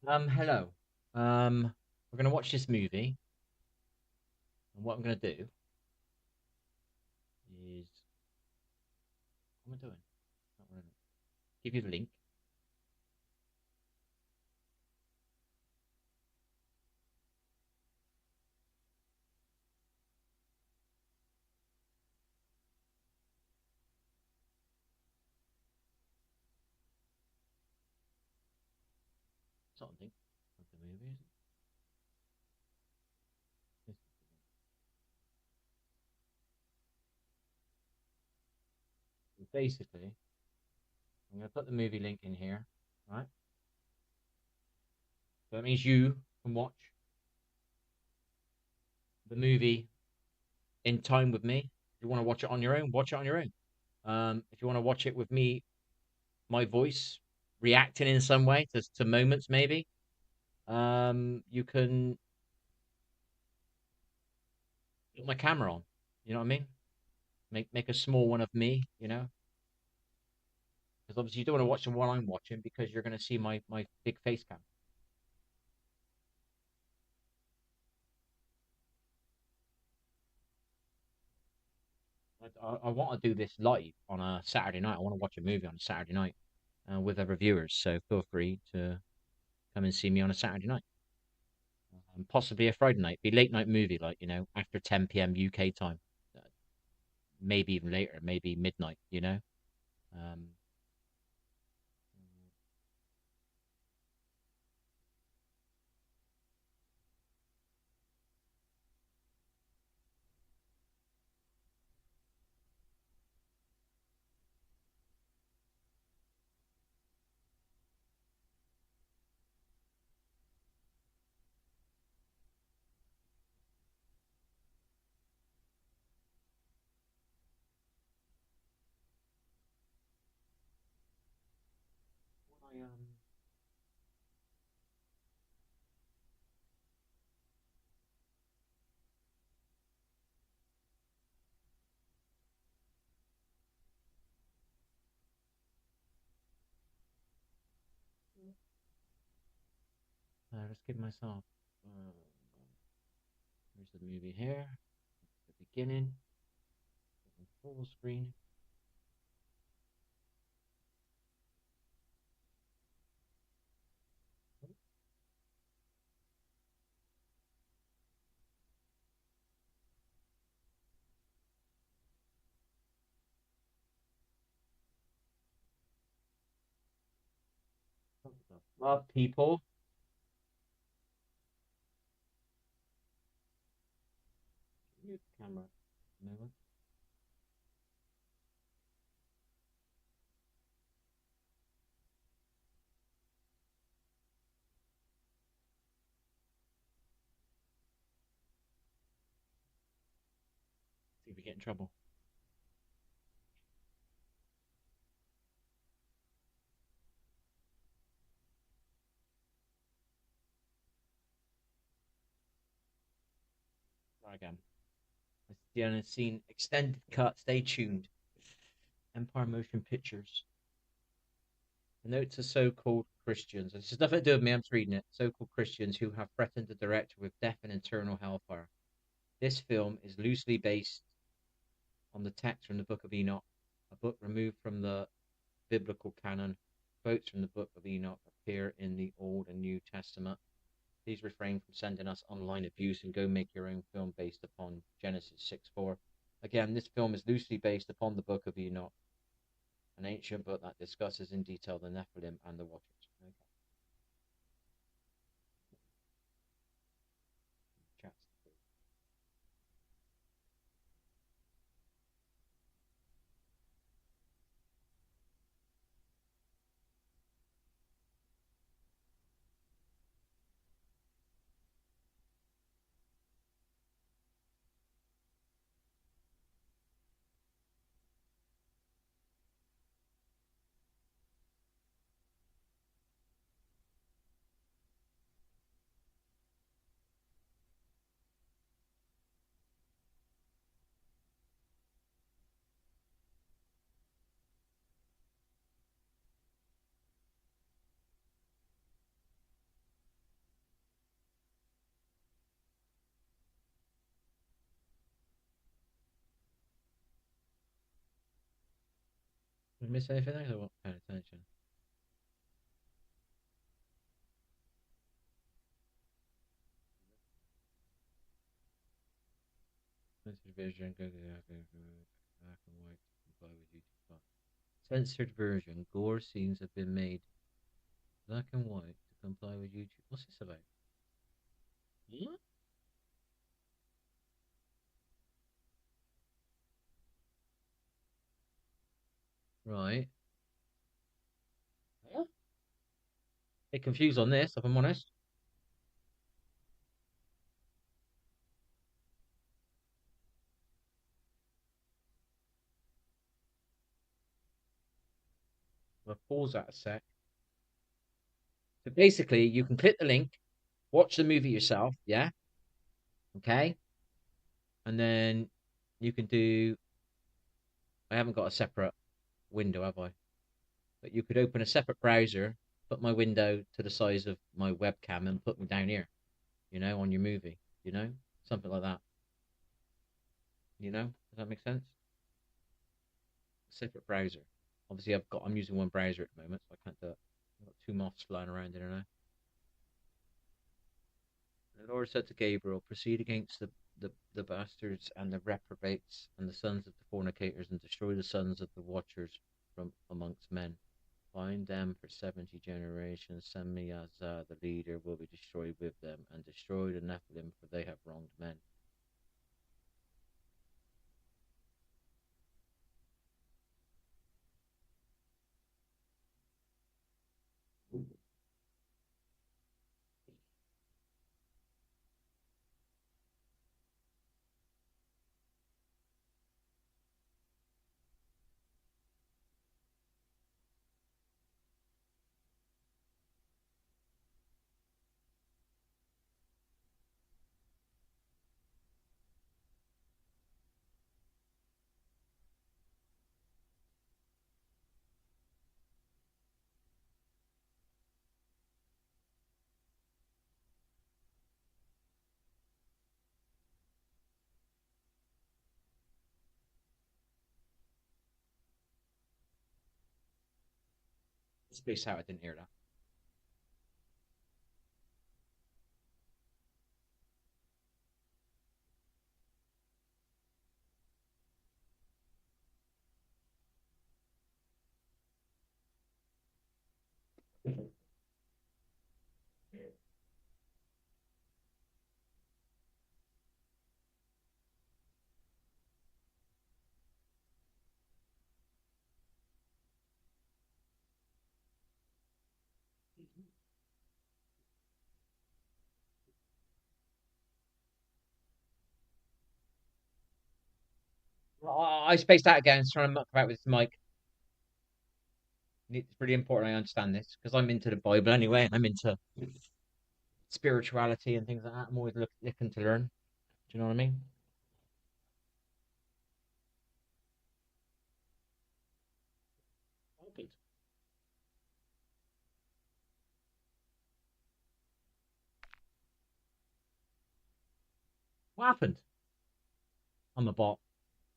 Hello. We're gonna watch this movie, and what I'm gonna do is, what am I doing? Not really. Give you the link. Something of the movie, is it? Basically, I'm gonna put the movie link in here, right? So that means you can watch the movie in time with me. If you want to watch it on your own, watch it on your own. If you want to watch it with me, my voice reacting in some way to moments, maybe. You can put my camera on. You know what I mean? Make a small one of me, because obviously you don't want to watch them while I'm watching because you're going to see my big face cam. I want to do this live on a Saturday night. I want to watch a movie on a Saturday night with other viewers. So feel free to come and see me on a Saturday night, possibly a Friday night. Be late night movie, like after 10 p.m. UK time, uh, maybe even later, maybe midnight. Um, I, let's give myself. Here's the movie here. The beginning. Full screen. Love people. Mute the camera. No. See if we get in trouble. Try again. It's the unseen extended cut. Stay tuned. Empire Motion Pictures. The note to so-called Christians. This has nothing to do with me. I'm just reading it. So-called Christians who have threatened the director with death and eternal hellfire. This film is loosely based on the text from the Book of Enoch, a book removed from the biblical canon. Quotes from the Book of Enoch appear in the Old and New Testament. Please refrain from sending us online abuse and go make your own film based upon Genesis 6:4. Again, this film is loosely based upon the Book of Enoch, an ancient book that discusses in detail the Nephilim and the Watchers. Okay. Chats. Did I miss anything? I wasn't paying attention. Censored version, black and white, comply with YouTube. Censored version, gore scenes have been made black and white to comply with YouTube. What's this about? What? Right. Huh? Bit confused on this, if I'm honest. I'll pause that a sec. So basically, you can click the link, watch the movie yourself, yeah? Okay. And then you can do. I haven't got a separate window, have I? But you could open a separate browser, put my window to the size of my webcam, and put me down here, on your movie, something like that. Does that make sense? Separate browser. Obviously, I'm using one browser at the moment, so I can't do it. I've got two moths flying around here now. The Lord said to Gabriel, proceed against the bastards and the reprobates and the sons of the fornicators, and destroy the sons of the watchers from amongst men. Bind them for 70 generations. Semiazah, the leader, will be destroyed with them, and destroy the Nephilim, for they have wronged men. Space out, I didn't hear that. I spaced out again, trying to muck about with this mic. It's really important I understand this because I'm into the Bible anyway, and I'm into spirituality and things like that. I'm always looking to learn. Do you know what I mean? What happened? What happened? I'm a bot.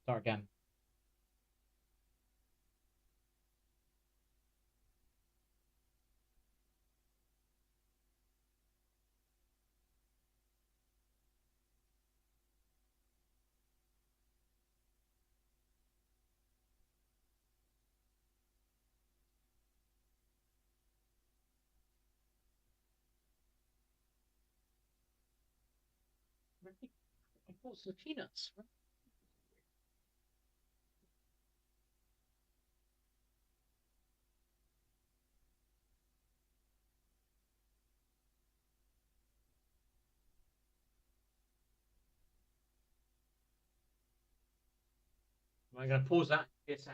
Start again. I bought some peanuts. I'm going to pause that. Yes, sir.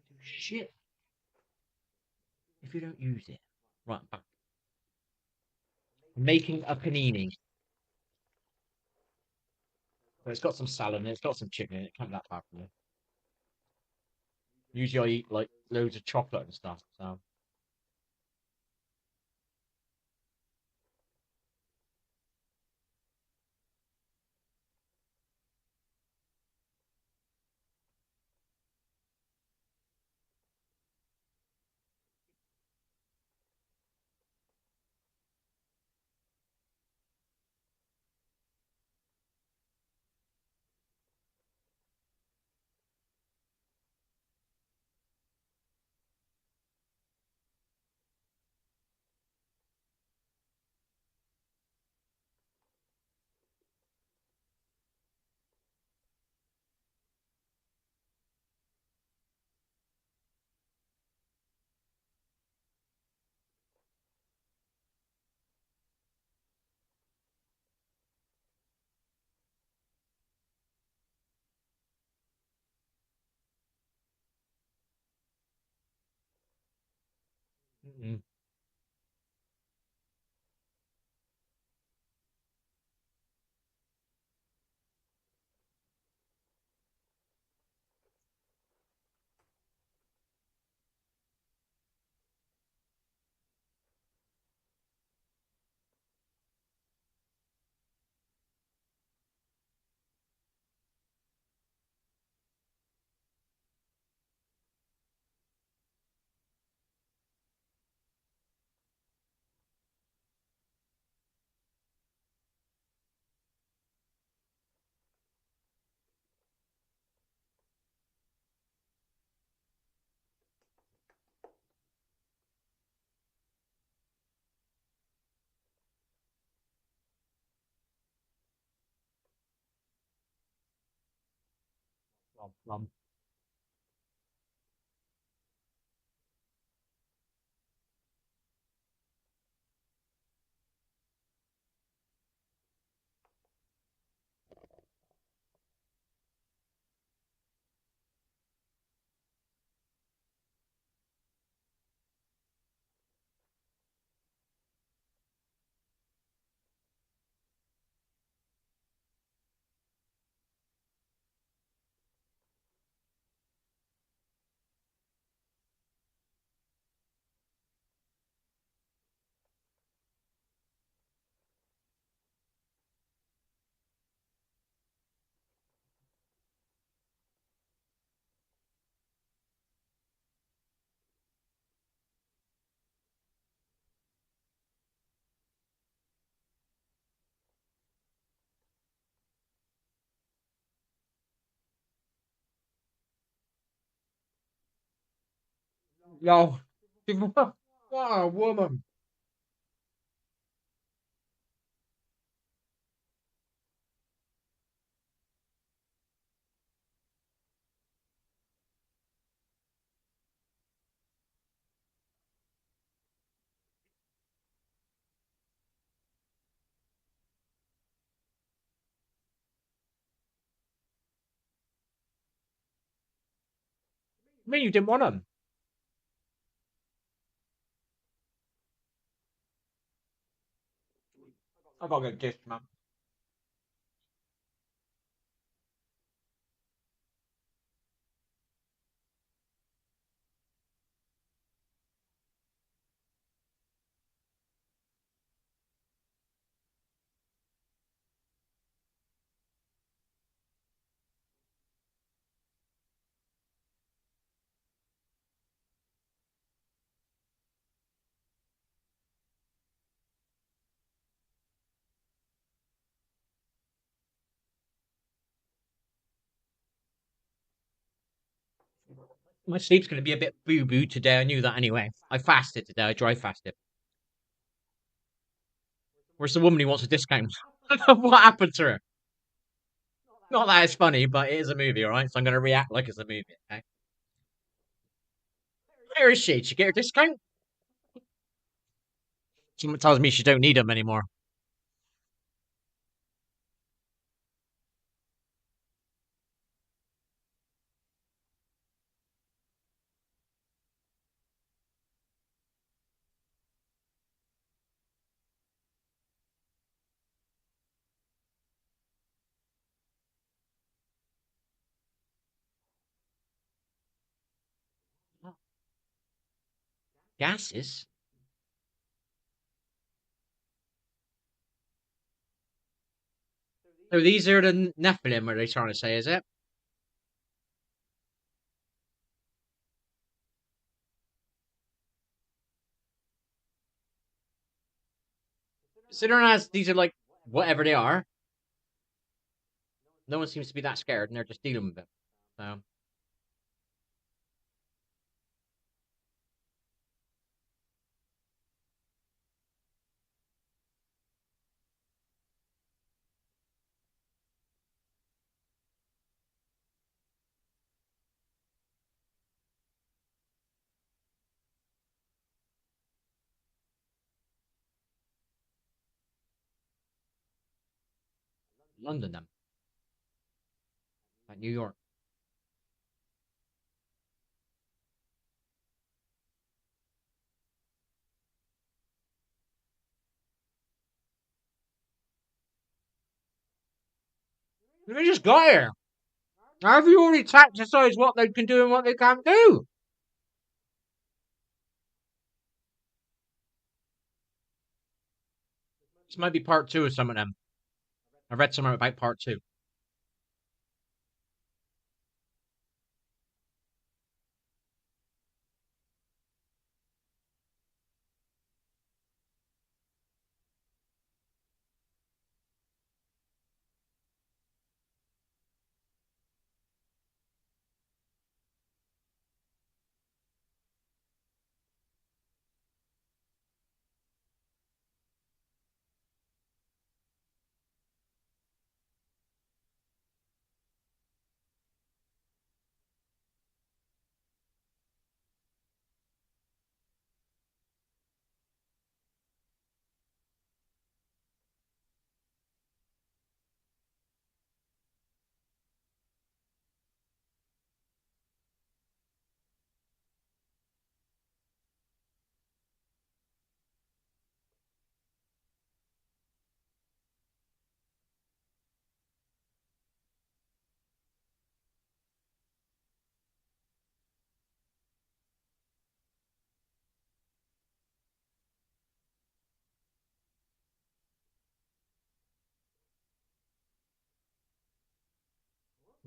do shit if you don't use it. Right, back. Making a panini. So it's got some salad in it, it's got some chicken in it. It can't be that bad for me. Usually I eat like loads of chocolate and stuff. So mm-mm. Um, Yo, what a woman. I mean, you didn't want them. I gotta get this, man. My sleep's gonna be a bit boo boo today. I knew that anyway. I fasted today. I dry fasted. Where's the woman who wants a discount? What happened to her? Not that it's funny, but it is a movie, alright? So I'm gonna react like it's a movie, okay? Where is she? Did she get her discount? Someone tells me she don't need them anymore. Gases? So these are the Nephilim, are they trying to say, is it? Considering as these are like whatever they are, no one seems to be that scared and they're just dealing with it. So London them. Like New York. They just got here. How have you already tacticized what they can do and what they can't do? This might be part two of some of them. I read somewhere about part two.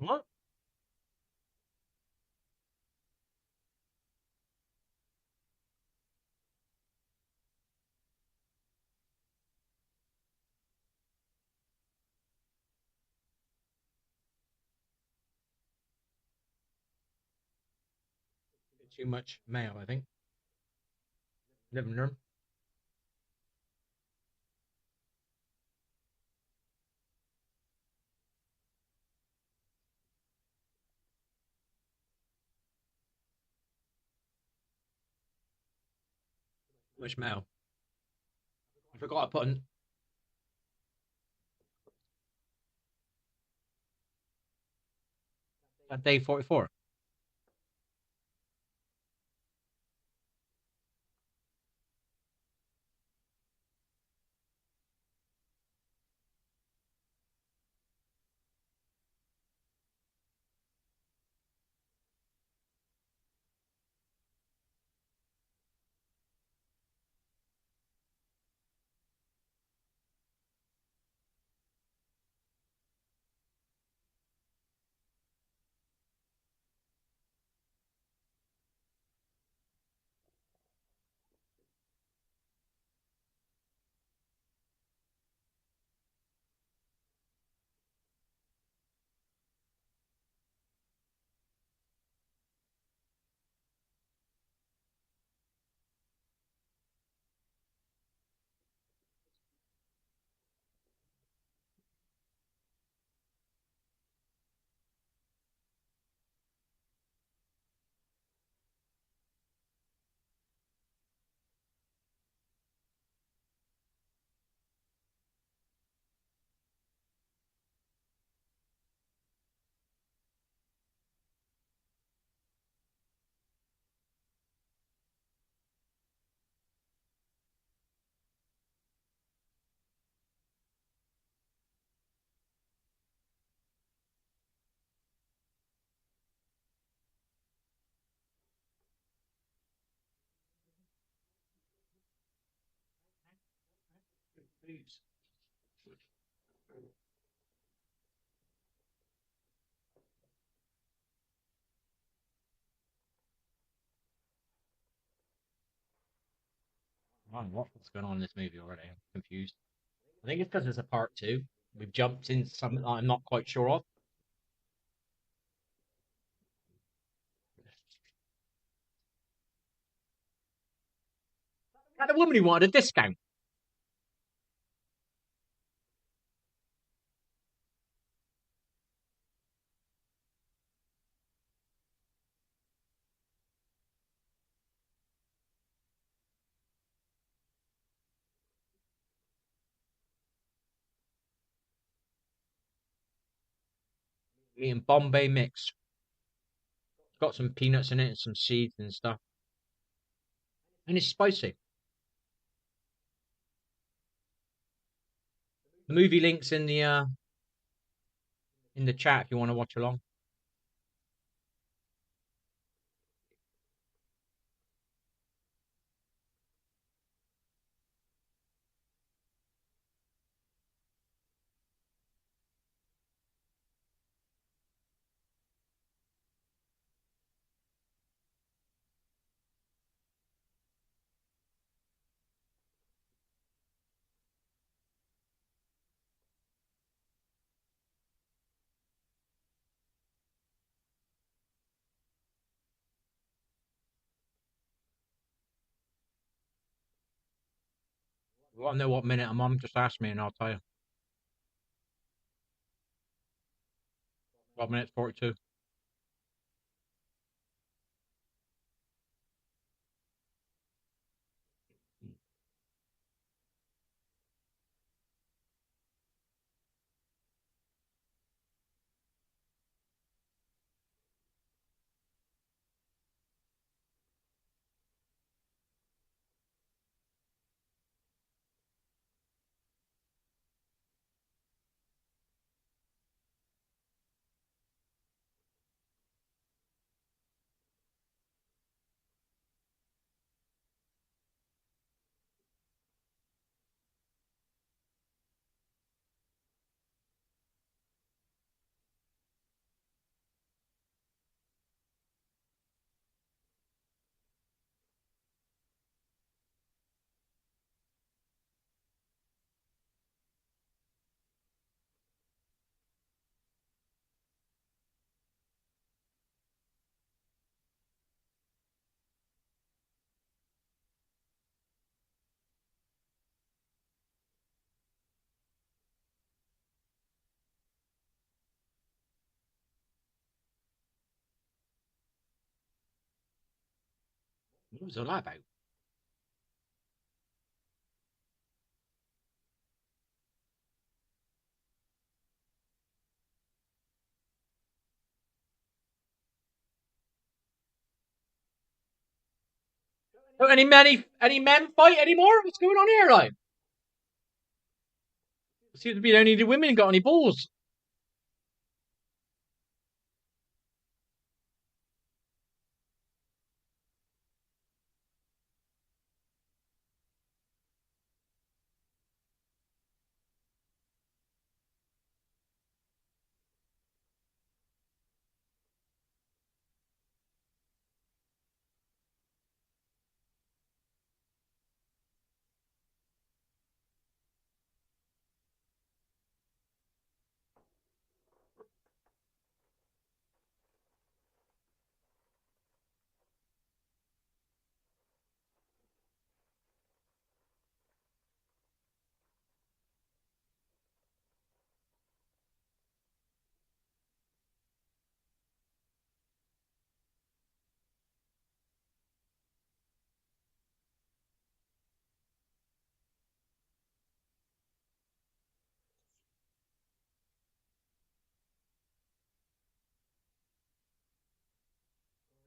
What? Too much mail, I think. Living room. Too much mail. I forgot I put in at day 44. Man, what's going on in this movie already? I'm confused. I think it's because it's a part two. We've jumped into something I'm not quite sure of. That the woman who wanted a discount. Eating Bombay mix. It's got some peanuts in it and some seeds and stuff. And it's spicy. The movie links in the chat if you want to watch along. You want to know what minute I'm on? Just ask me and I'll tell you. 12 minutes 42. What was all that about? Don't any men fight anymore? What's going on here, like? It seems to be only the women got any balls.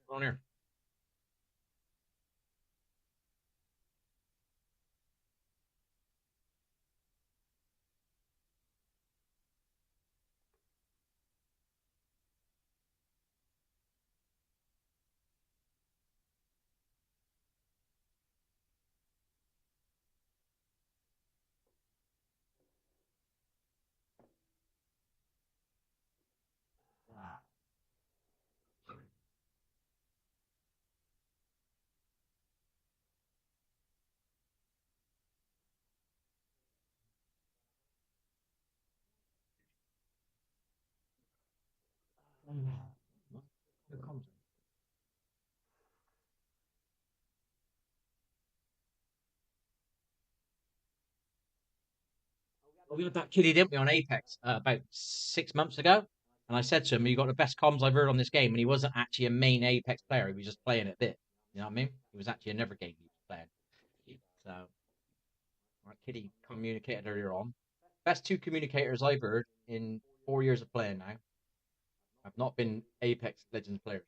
What's going on here? Well, we had that kiddie, didn't we, on Apex about 6 months ago? And I said to him, "You got the best comms I've heard on this game." And he wasn't actually a main Apex player; he was just playing it bit. You know what I mean? He was actually another game he was playing. So, our kiddie communicated earlier on. Best two communicators I've heard in 4 years of playing now. I've not been Apex Legends players.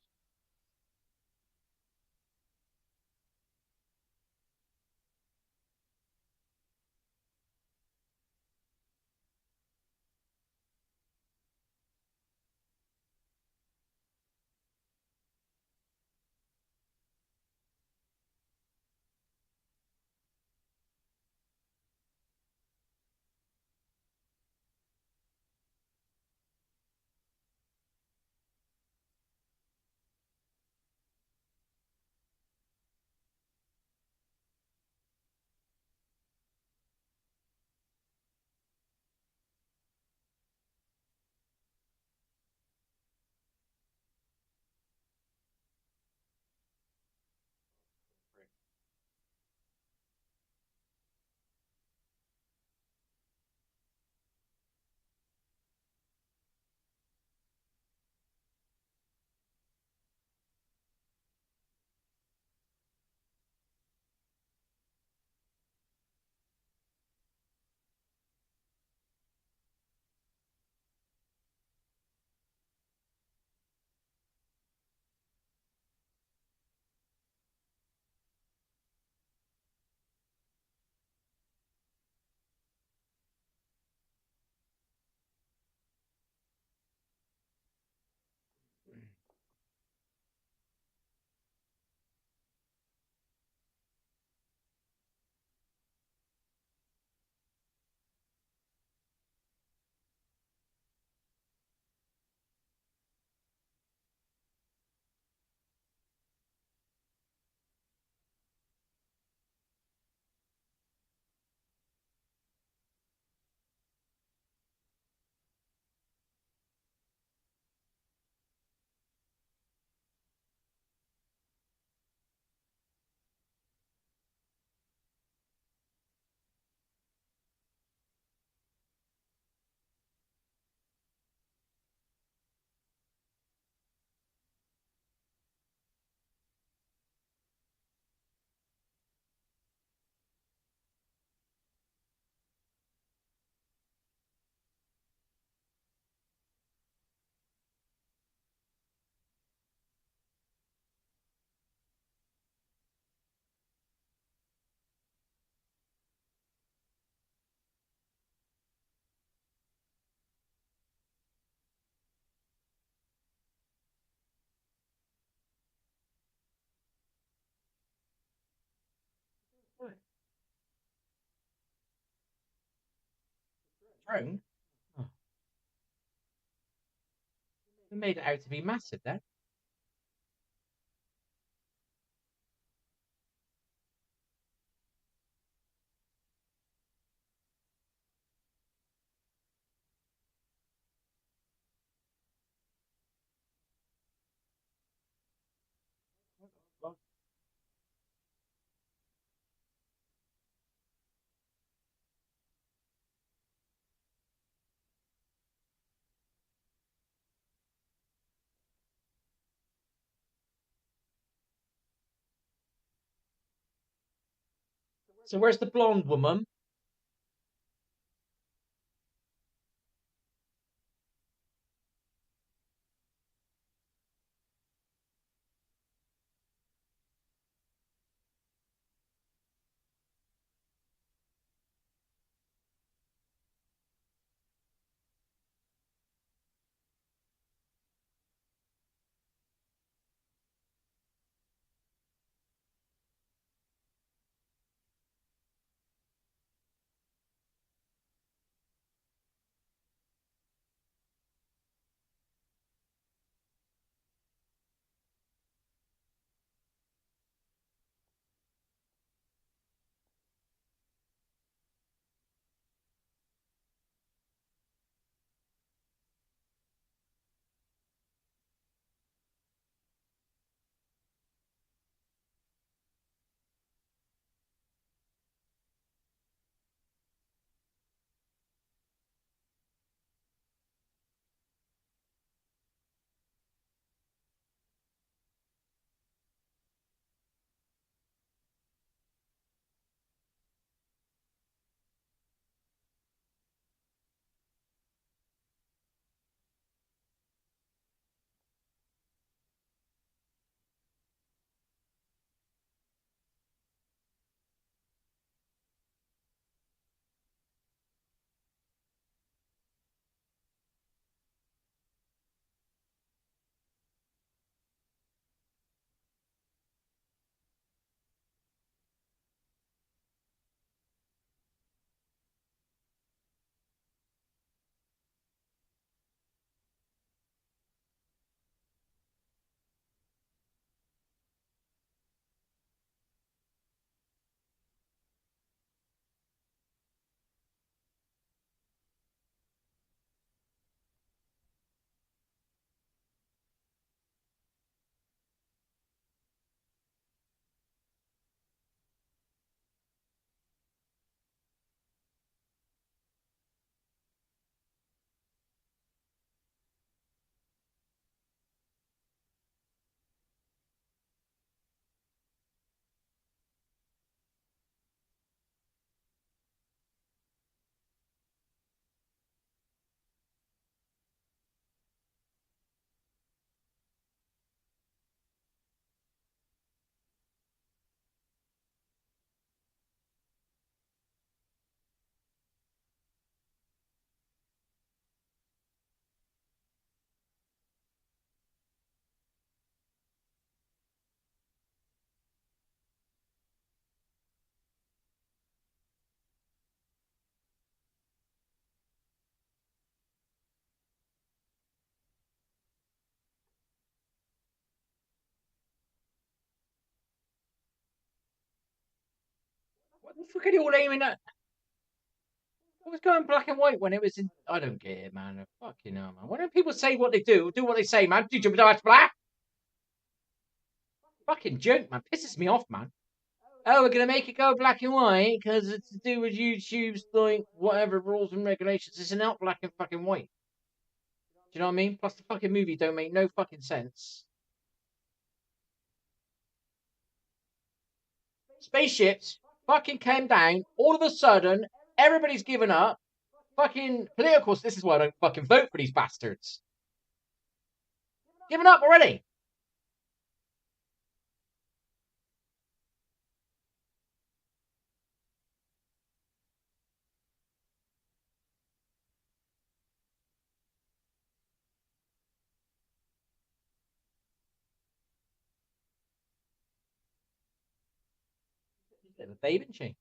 Drone? Oh, they made it out to be massive then. So where's the blonde woman? Fucking all aiming at. I was going black and white when it was in. I don't get it, man. Fucking hell, man. Why don't people say what they do what they say, man? Do you black? Fucking joke, man. Pisses me off, man. Oh, we're gonna make it go black and white because it's to do with YouTube's like whatever rules and regulations. It's not black and fucking white. Do you know what I mean? Plus the fucking movie don't make no fucking sense. Spaceships fucking came down. All of a sudden, everybody's given up. Fucking politicals. This is why I don't fucking vote for these bastards. Given up already. Bit of a babe, isn't she?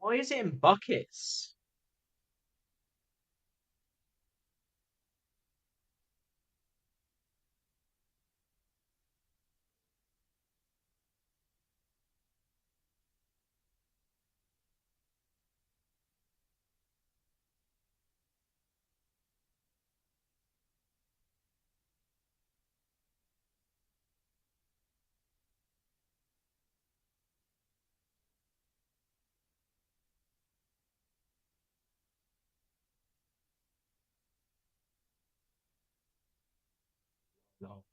Why is it in buckets? No.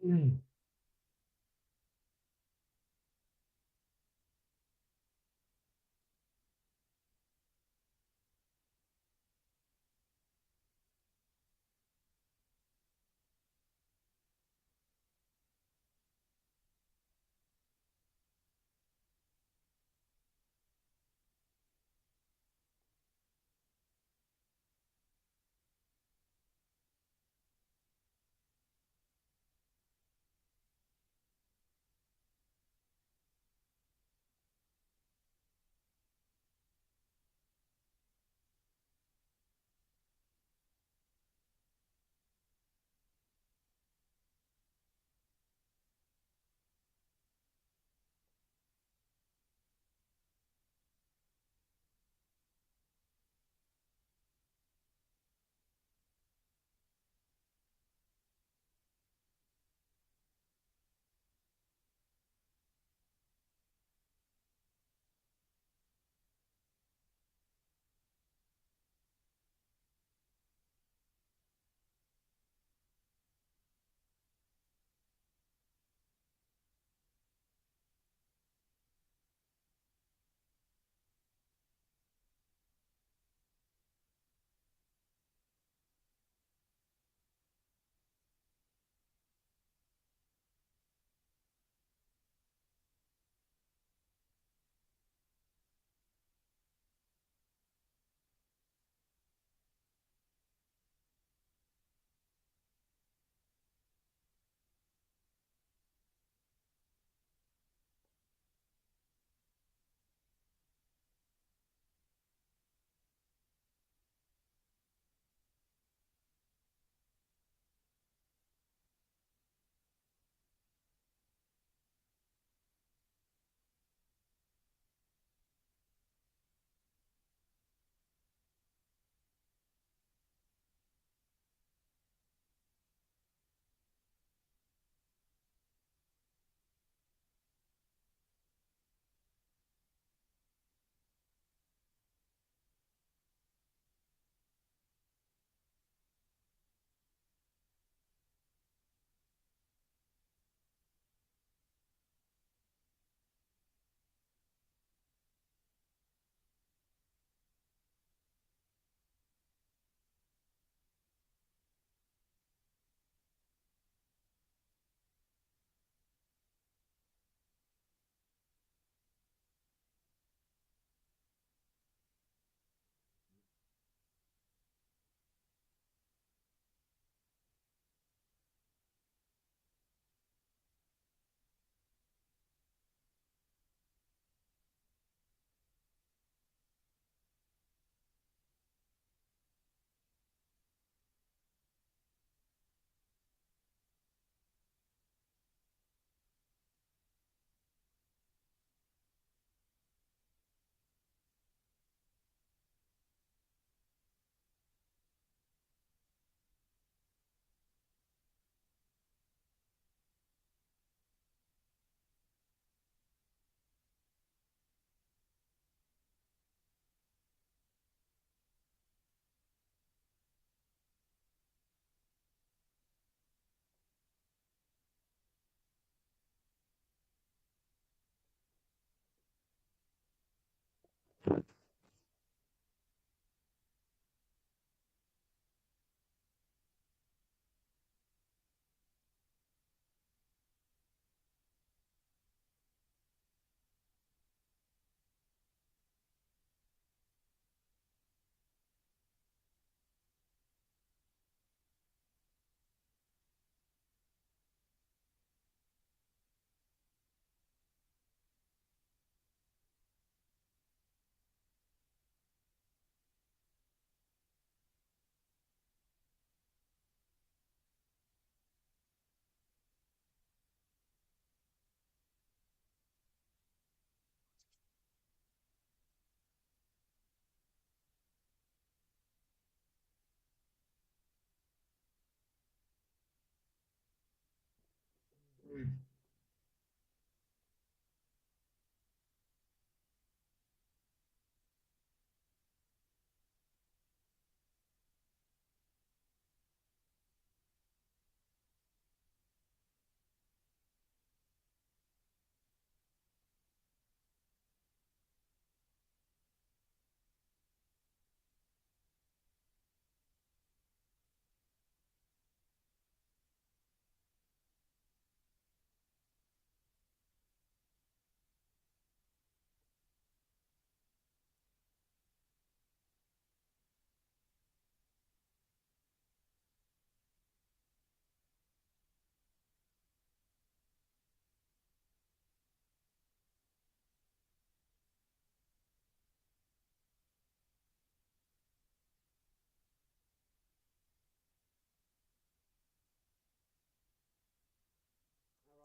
Mm.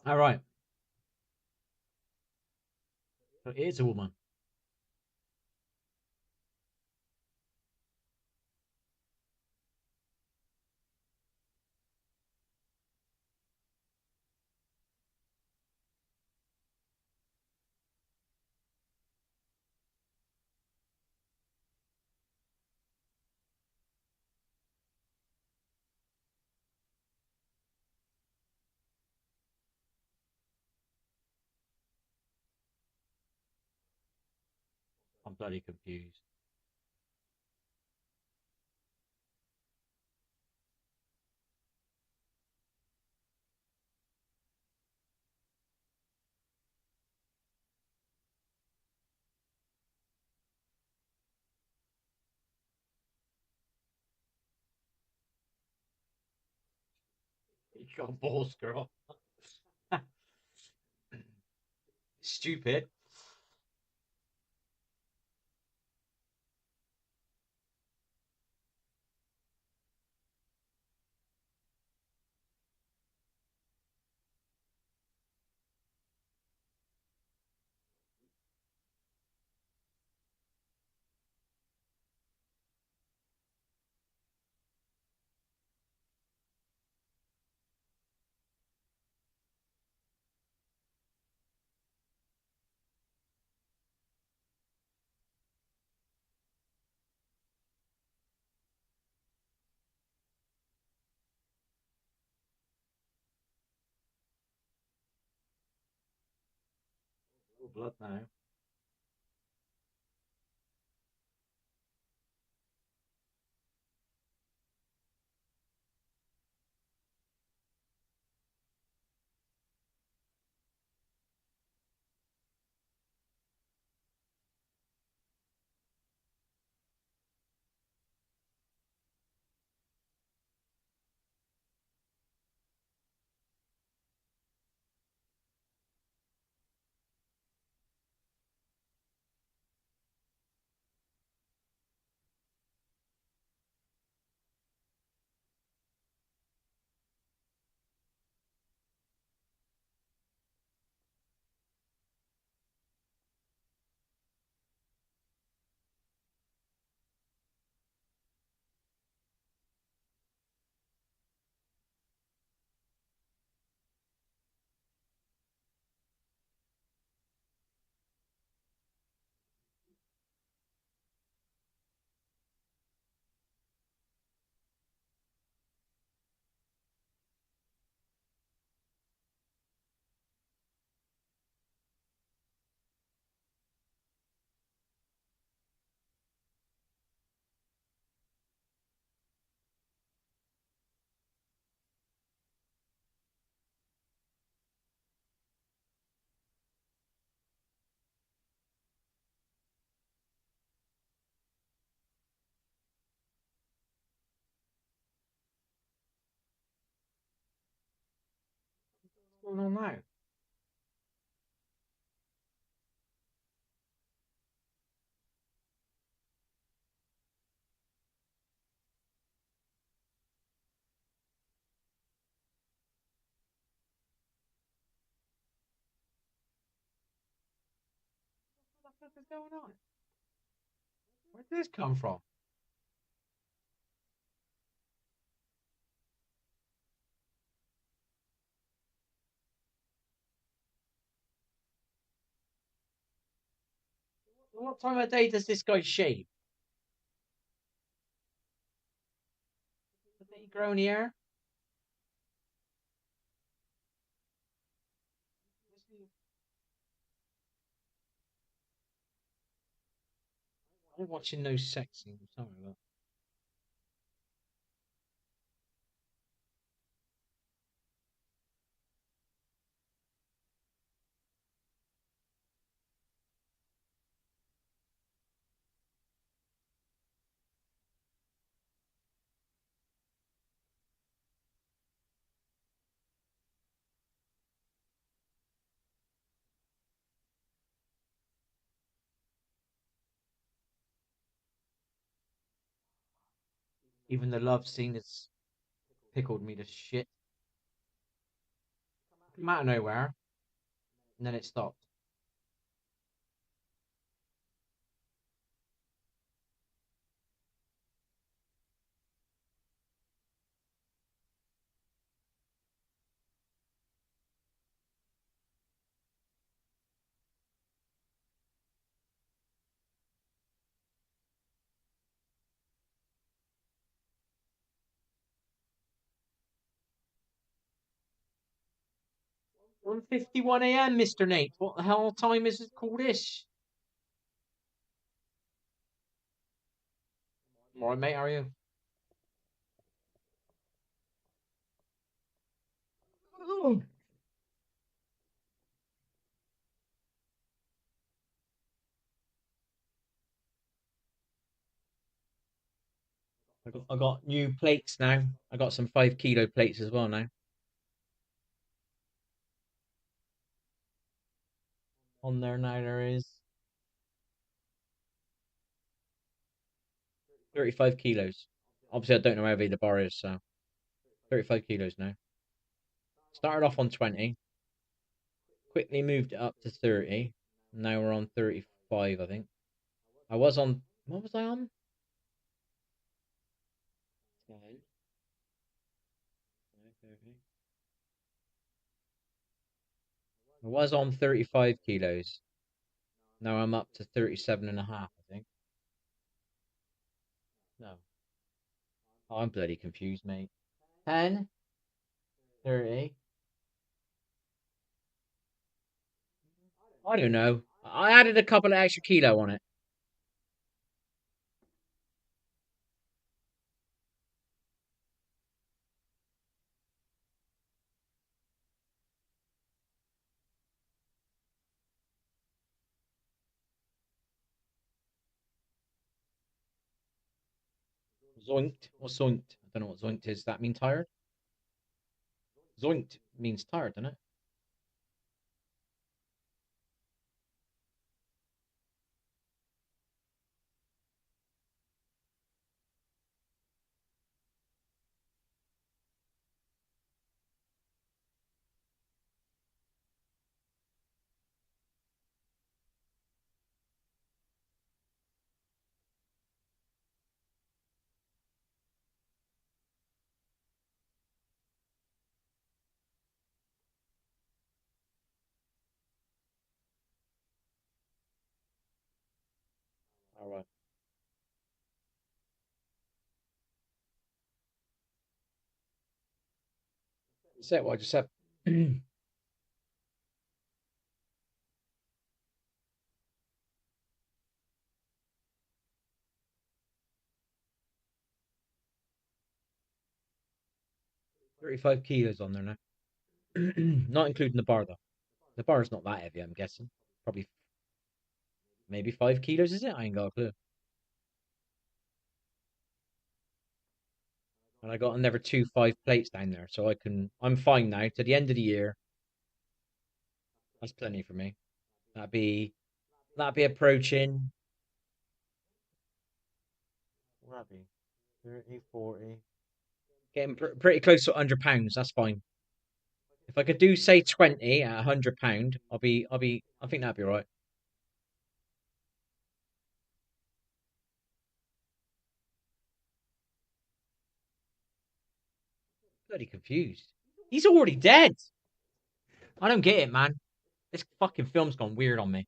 All right. So it is a woman. I'm bloody confused. You got balls, girl. Stupid. Oh, blood now. What's going on now? What the fuck is going on? Where did this come from? What time of day does this guy shave? Did he grow any hair? I'm watching no sex scenes. Sorry about. Even the love scene has pickled me to shit. Came out of nowhere, and then it stopped. One 51 a.m., Mr. Nate. What the hell time is it called this? All right, mate. How are you? Oh. I got new plates now. I got some 5 kilo plates as well now. On there now there is 35 kilos. Obviously, I don't know how heavy the bar is, so 35 kilos now. Started off on 20, quickly moved it up to 30. Now we're on 35, I think. I was on, what was I on? 10, 30. I was on 35 kilos. Now I'm up to 37 and a half, I think. No. Oh, I'm bloody confused, mate. 10, 30. I don't know. I added a couple of extra kilo on it. Zoinked. What's zoinked? I don't know what zoinked is. Does that mean tired? Zoinked means tired, doesn't it? All right. Say what I just said. 35 kilos on there now. Not including the bar, though. The bar's not that heavy, I'm guessing. Probably maybe 5 kilos, is it? I ain't got a clue. And I got another 2 5 plates down there, so I'm fine now. To the end of the year, that's plenty for me. That'd be that'd be approaching. What'd that be? 30, 40. Getting pretty close to £100. That's fine. If I could do say 20 at £100, I think that'd be right. Bloody confused. He's already dead. I don't get it, man. This fucking film's gone weird on me.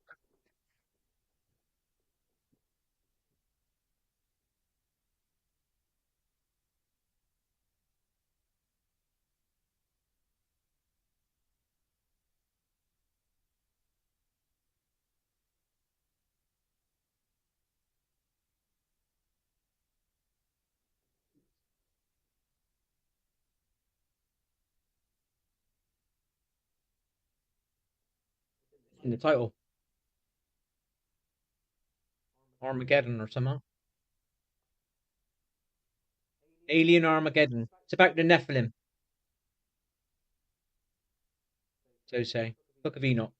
In the title, Armageddon or something. Alien Armageddon. It's about the Nephilim. So say. Book of Enoch.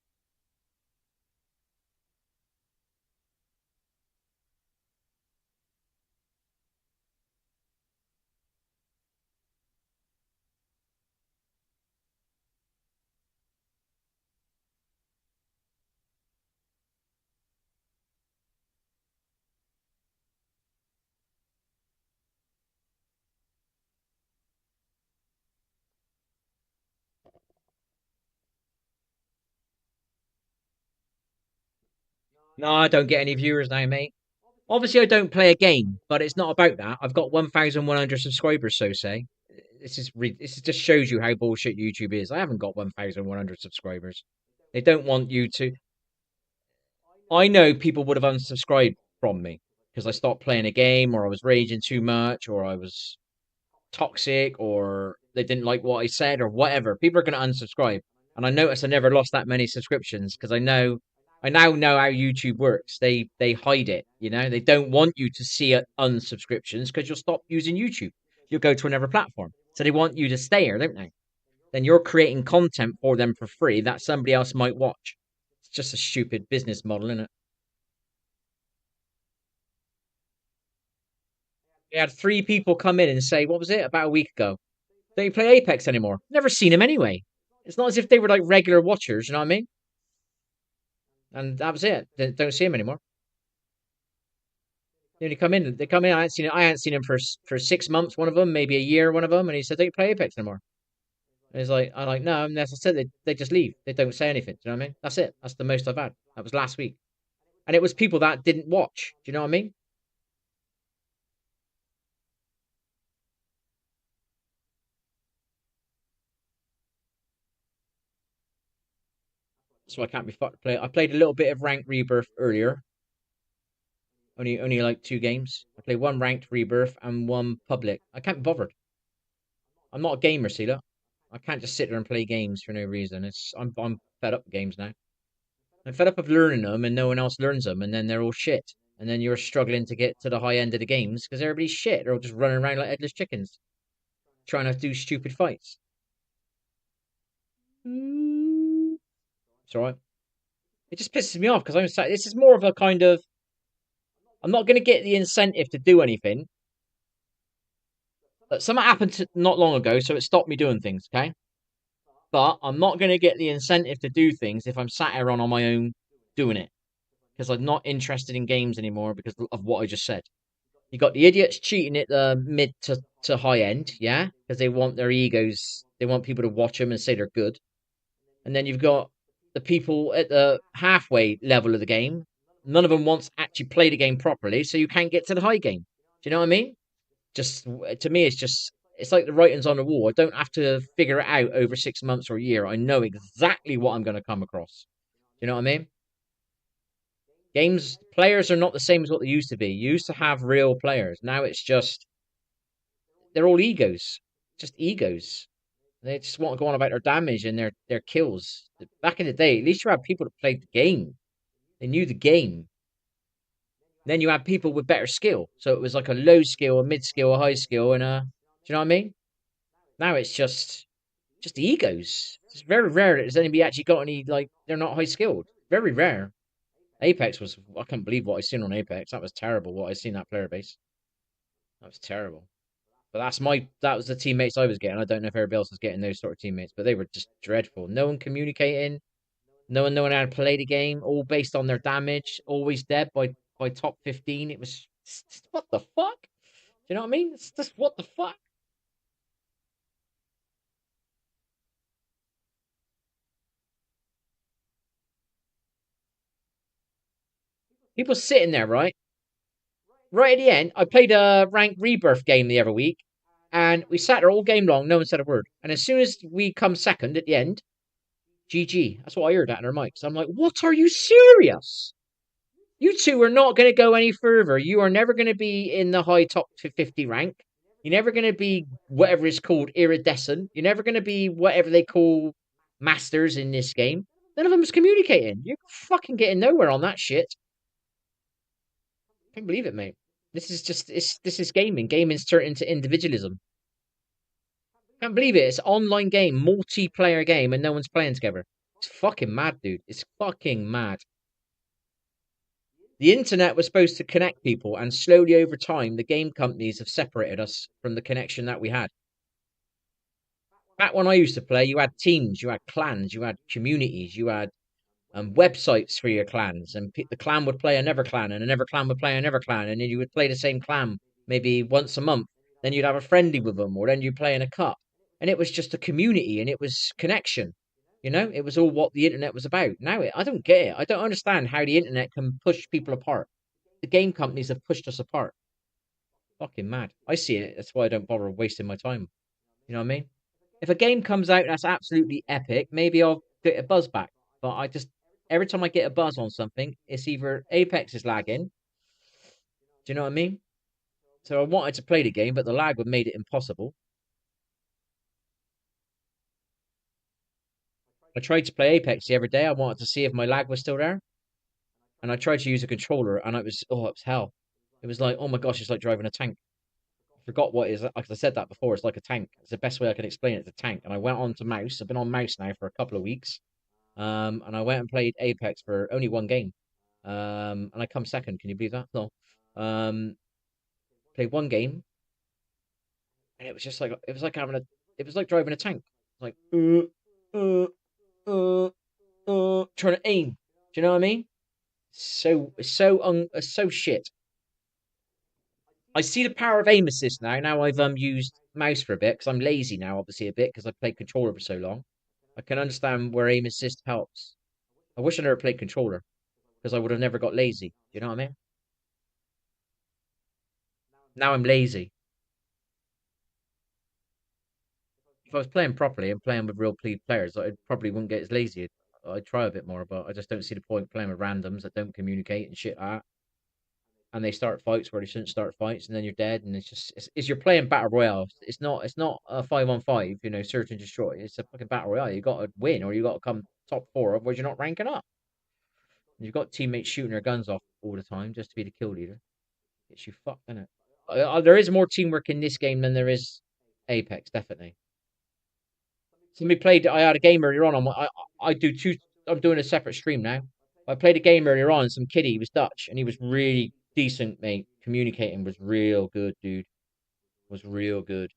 No, I don't get any viewers now, mate. Obviously, I don't play a game, but it's not about that. I've got 1,100 subscribers, so say. This just shows you how bullshit YouTube is. I haven't got 1,100 subscribers. They don't want you to. I know people would have unsubscribed from me because I stopped playing a game, or I was raging too much, or I was toxic, or they didn't like what I said, or whatever. People are going to unsubscribe. And I noticed I never lost that many subscriptions because I now know how YouTube works. They hide it, you know. They don't want you to see unsubscriptions because you'll stop using YouTube. You'll go to another platform. So they want you to stay here, don't they? Then you're creating content for them for free that somebody else might watch. It's just a stupid business model, isn't it? We had three people come in and say, what was it, about a week ago? Don't you play Apex anymore? Never seen him anyway. It's not as if they were like regular watchers, you know what I mean? And that was it. They don't see him anymore. They only come in. They come in. I hadn't seen him for 6 months. One of them, maybe a year. One of them, and he said, "Don't you play Apex anymore?" And he's like, "I'm like, no." And as I said, they just leave. They don't say anything. Do you know what I mean? That's it. That's the most I've had. That was last week, and it was people that didn't watch. Do you know what I mean? So I can't be fucked to play. I played a little bit of ranked rebirth earlier. Only like 2 games. I played one ranked rebirth and one public. I can't be bothered. I'm not a gamer, see that? I can't just sit there and play games for no reason. I'm fed up with games now. I'm fed up of learning them and no one else learns them, and then they're all shit. And then you're struggling to get to the high end of the games because everybody's shit. They're all just running around like headless chickens, trying to do stupid fights. It's alright. It just pisses me off because I'm sat. This is more of a kind of. I'm not going to get the incentive to do anything. But something happened not long ago, so it stopped me doing things. Okay, but I'm not going to get the incentive to do things if I'm sat here on my own doing it because I'm not interested in games anymore because of what I just said. You got the idiots cheating at the mid to high end, yeah, because they want their egos, they want people to watch them and say they're good. And then you've got the people at the halfway level of the game. None of them wants to actually play the game properly, so you can't get to the high game. Do you know what I mean? Just to me, it's like the writing's on the wall. I don't have to figure it out over 6 months or a year. I know exactly what I'm going to come across. Do you know what I mean? Games players are not the same as what they used to be. You used to have real players. Now it's just they're all egos, just egos. They just want to go on about their damage and their kills. Back in the day, at least you had people that played the game. They knew the game. Then you had people with better skill. So it was like a low skill, a mid skill, a high skill, and a. Do you know what I mean? Now it's just egos. It's very rare that there's anybody actually got any like they're not high skilled. Very rare. Apex was I can't believe what I seen on Apex. That was terrible. What I seen that player base. That was terrible. But that was the teammates I was getting. I don't know if everybody else was getting those sort of teammates, but they were just dreadful. No one communicating, no one knowing how to play the game, all based on their damage, always dead by top 15. It was what the fuck? Do you know what I mean? It's just what the fuck? People sitting there, right? Right at the end, I played a ranked rebirth game the other week, and we sat there all game long, no one said a word. And as soon as we come second at the end, GG. That's what I heard at their mics. I'm like, what are you serious? You two are not going to go any further. You are never going to be in the high top 50 rank. You're never going to be whatever is called iridescent. You're never going to be whatever they call masters in this game. None of them is communicating. You're fucking getting nowhere on that shit. I can't believe it, mate. This is gaming. Gaming's turned into individualism. I can't believe it. It's an online game, multiplayer game, and no one's playing together. It's fucking mad, dude. It's fucking mad. The internet was supposed to connect people, and slowly over time, the game companies have separated us from the connection that we had. Back when I used to play, you had teams, you had clans, you had communities, you had websites for your clans, and the clan would play another clan, and another clan would play another clan, and then you would play the same clan maybe once a month. Then you'd have a friendly with them, or then you'd play in a cup, and it was just a community, and it was connection. You know, it was all what the internet was about. Now I don't get it. I don't understand how the internet can push people apart. The game companies have pushed us apart. Fucking mad. I see it. That's why I don't bother wasting my time. You know what I mean? If a game comes out that's absolutely epic, maybe I'll get a buzz back. But I just every time I get a buzz on something, it's either Apex is lagging. Do you know what I mean? So I wanted to play the game, but the lag would made it impossible. I tried to play Apex the other day. I wanted to see if my lag was still there, and I tried to use a controller, and it was hell. It was like, oh my gosh, it's like driving a tank. I forgot what it is. Like I said that before, it's like a tank. It's the best way I can explain it. It's a tank. And I went on to mouse. I've been on mouse now for a couple of weeks. And I went and played Apex for only one game. And I come second. Can you believe that? No. Um, Played one game, and it was just like it was like having a it was like driving a tank. Like trying to aim. Do you know what I mean? So shit. I see the power of aim assist now. Now I've used mouse for a bit because I'm lazy now, obviously a bit because I played controller for so long. I can understand where aim assist helps. I wish I never played controller because I would have never got lazy. Do you know what I mean? Now I'm lazy. If I was playing properly and playing with real players, I probably wouldn't get as lazy. I'd try a bit more, but I just don't see the point playing with randoms that don't communicate and shit like that. And they start fights where they shouldn't start fights, and then you're dead. And it's you're playing battle royale. It's not a 5-on-5. You know, search and destroy. It's a fucking battle royale. You got to win or you got to come top four, otherwise you're not ranking up. And you've got teammates shooting their guns off all the time just to be the kill leader. It's you fucked, isn't it? There is more teamwork in this game than there is Apex, definitely. Somebody played. I had a game earlier on. I do two. I'm doing a separate stream now. I played a game earlier on. Some kiddie. He was Dutch, and he was really decent, mate. Communicating was real good, dude. Was real good.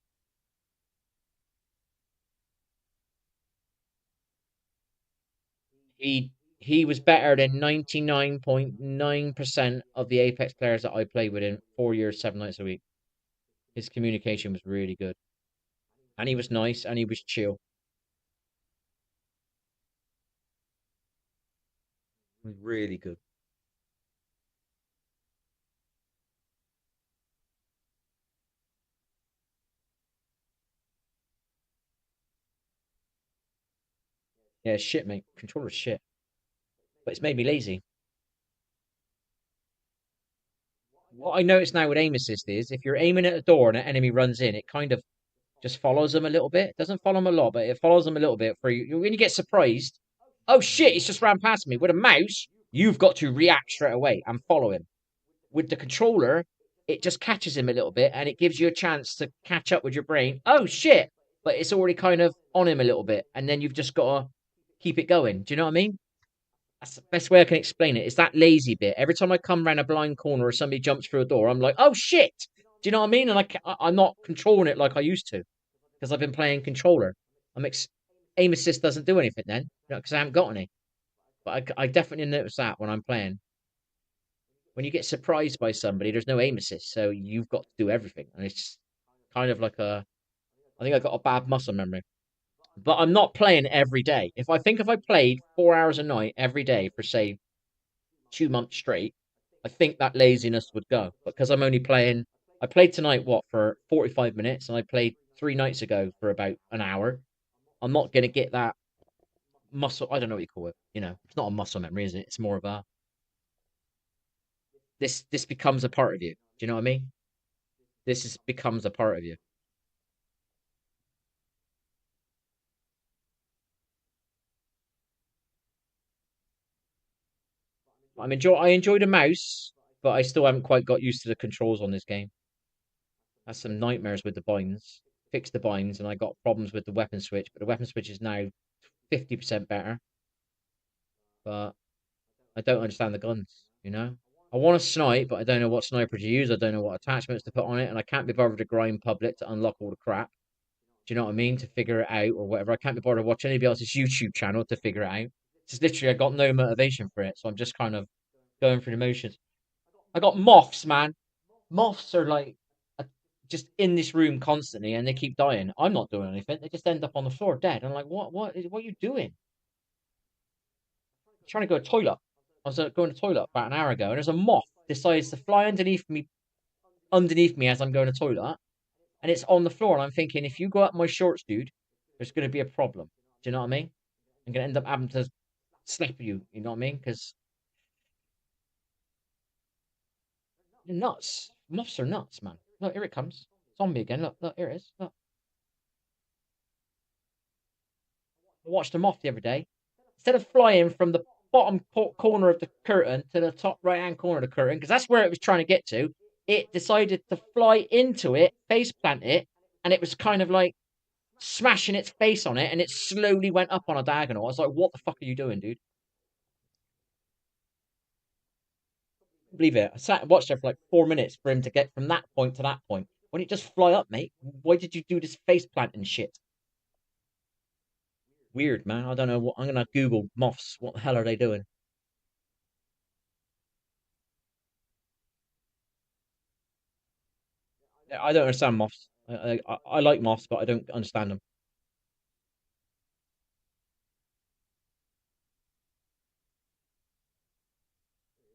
He was better than 99.9% of the Apex players that I played with in 4 years, 7 nights a week. His communication was really good, and he was nice, and he was chill. He was really good. Yeah, shit, mate. Controller's shit, but it's made me lazy. What I notice now with aim assist is if you're aiming at a door and an enemy runs in, it kind of just follows them a little bit. It doesn't follow them a lot, but it follows them a little bit for you. When you get surprised, oh shit, he's just ran past me. With a mouse, you've got to react straight away and follow him. With the controller, it just catches him a little bit and it gives you a chance to catch up with your brain. Oh shit, but it's already kind of on him a little bit, and then you've just got to keep it going. Do you know what I mean? That's the best way I can explain it. It's that lazy bit. Every time I come around a blind corner or somebody jumps through a door, I'm like, oh shit. Do you know what I mean? And I'm not controlling it like I used to because I've been playing controller. Aim assist doesn't do anything then, because I haven't got any. But I definitely notice that when I'm playing. When you get surprised by somebody, there's no aim assist, so you've got to do everything, and it's kind of like a. I think I got a bad muscle memory, but I'm not playing every day. If I played 4 hours a night every day for say 2 months straight, I think that laziness would go. But because I'm only playing, I played tonight what for 45 minutes, and I played 3 nights ago for about an hour. I'm not gonna get that muscle. I don't know what you call it. You know, it's not a muscle memory, is it? It's more of a this becomes a part of you. Do you know what I mean? Becomes a part of you. I enjoy the mouse, but I still haven't quite got used to the controls on this game. Had some nightmares with the binds. Fixed the binds, and I got problems with the weapon switch. But the weapon switch is now 50% better. But I don't understand the guns. You know, I want to snipe, but I don't know what sniper to use. I don't know what attachments to put on it, and I can't be bothered to grind public to unlock all the crap. Do you know what I mean? To figure it out or whatever. I can't be bothered to watch anybody else's YouTube channel to figure it out. It's literally I got no motivation for it, so I'm just kind of going through the motions. I got moths, man. Moths are like just in this room constantly, and they keep dying. I'm not doing anything. They just end up on the floor dead. I'm like, what are you doing? trying to go to the toilet. I was going to the toilet about an hour ago, and there's a moth decides to fly underneath me as I'm going to the toilet, and it's on the floor. And I'm thinking, if you go up my shorts, dude, there's going to be a problem. Do you know what I mean? I'm going to end up having to slap you. You know what I mean? Because you're nuts. Moths are nuts, man. Look, here it comes. Zombie again. Look, look, here it is. Look. I watched a moth the other day. Instead of flying from the bottom corner of the curtain to the top right hand corner of the curtain, because that's where it was trying to get to, it decided to fly into it, face plant it, and it was kind of like smashing its face on it, and it slowly went up on a diagonal. I was like, what the fuck are you doing, dude? Believe it. I sat and watched it for like 4 minutes for him to get from that point to that point. Why didn't you just fly up, mate? Why did you do this face planting shit? Weird, man. I don't know what. I'm gonna Google moths. What the hell are they doing? I don't understand moths. I like moths, but I don't understand them.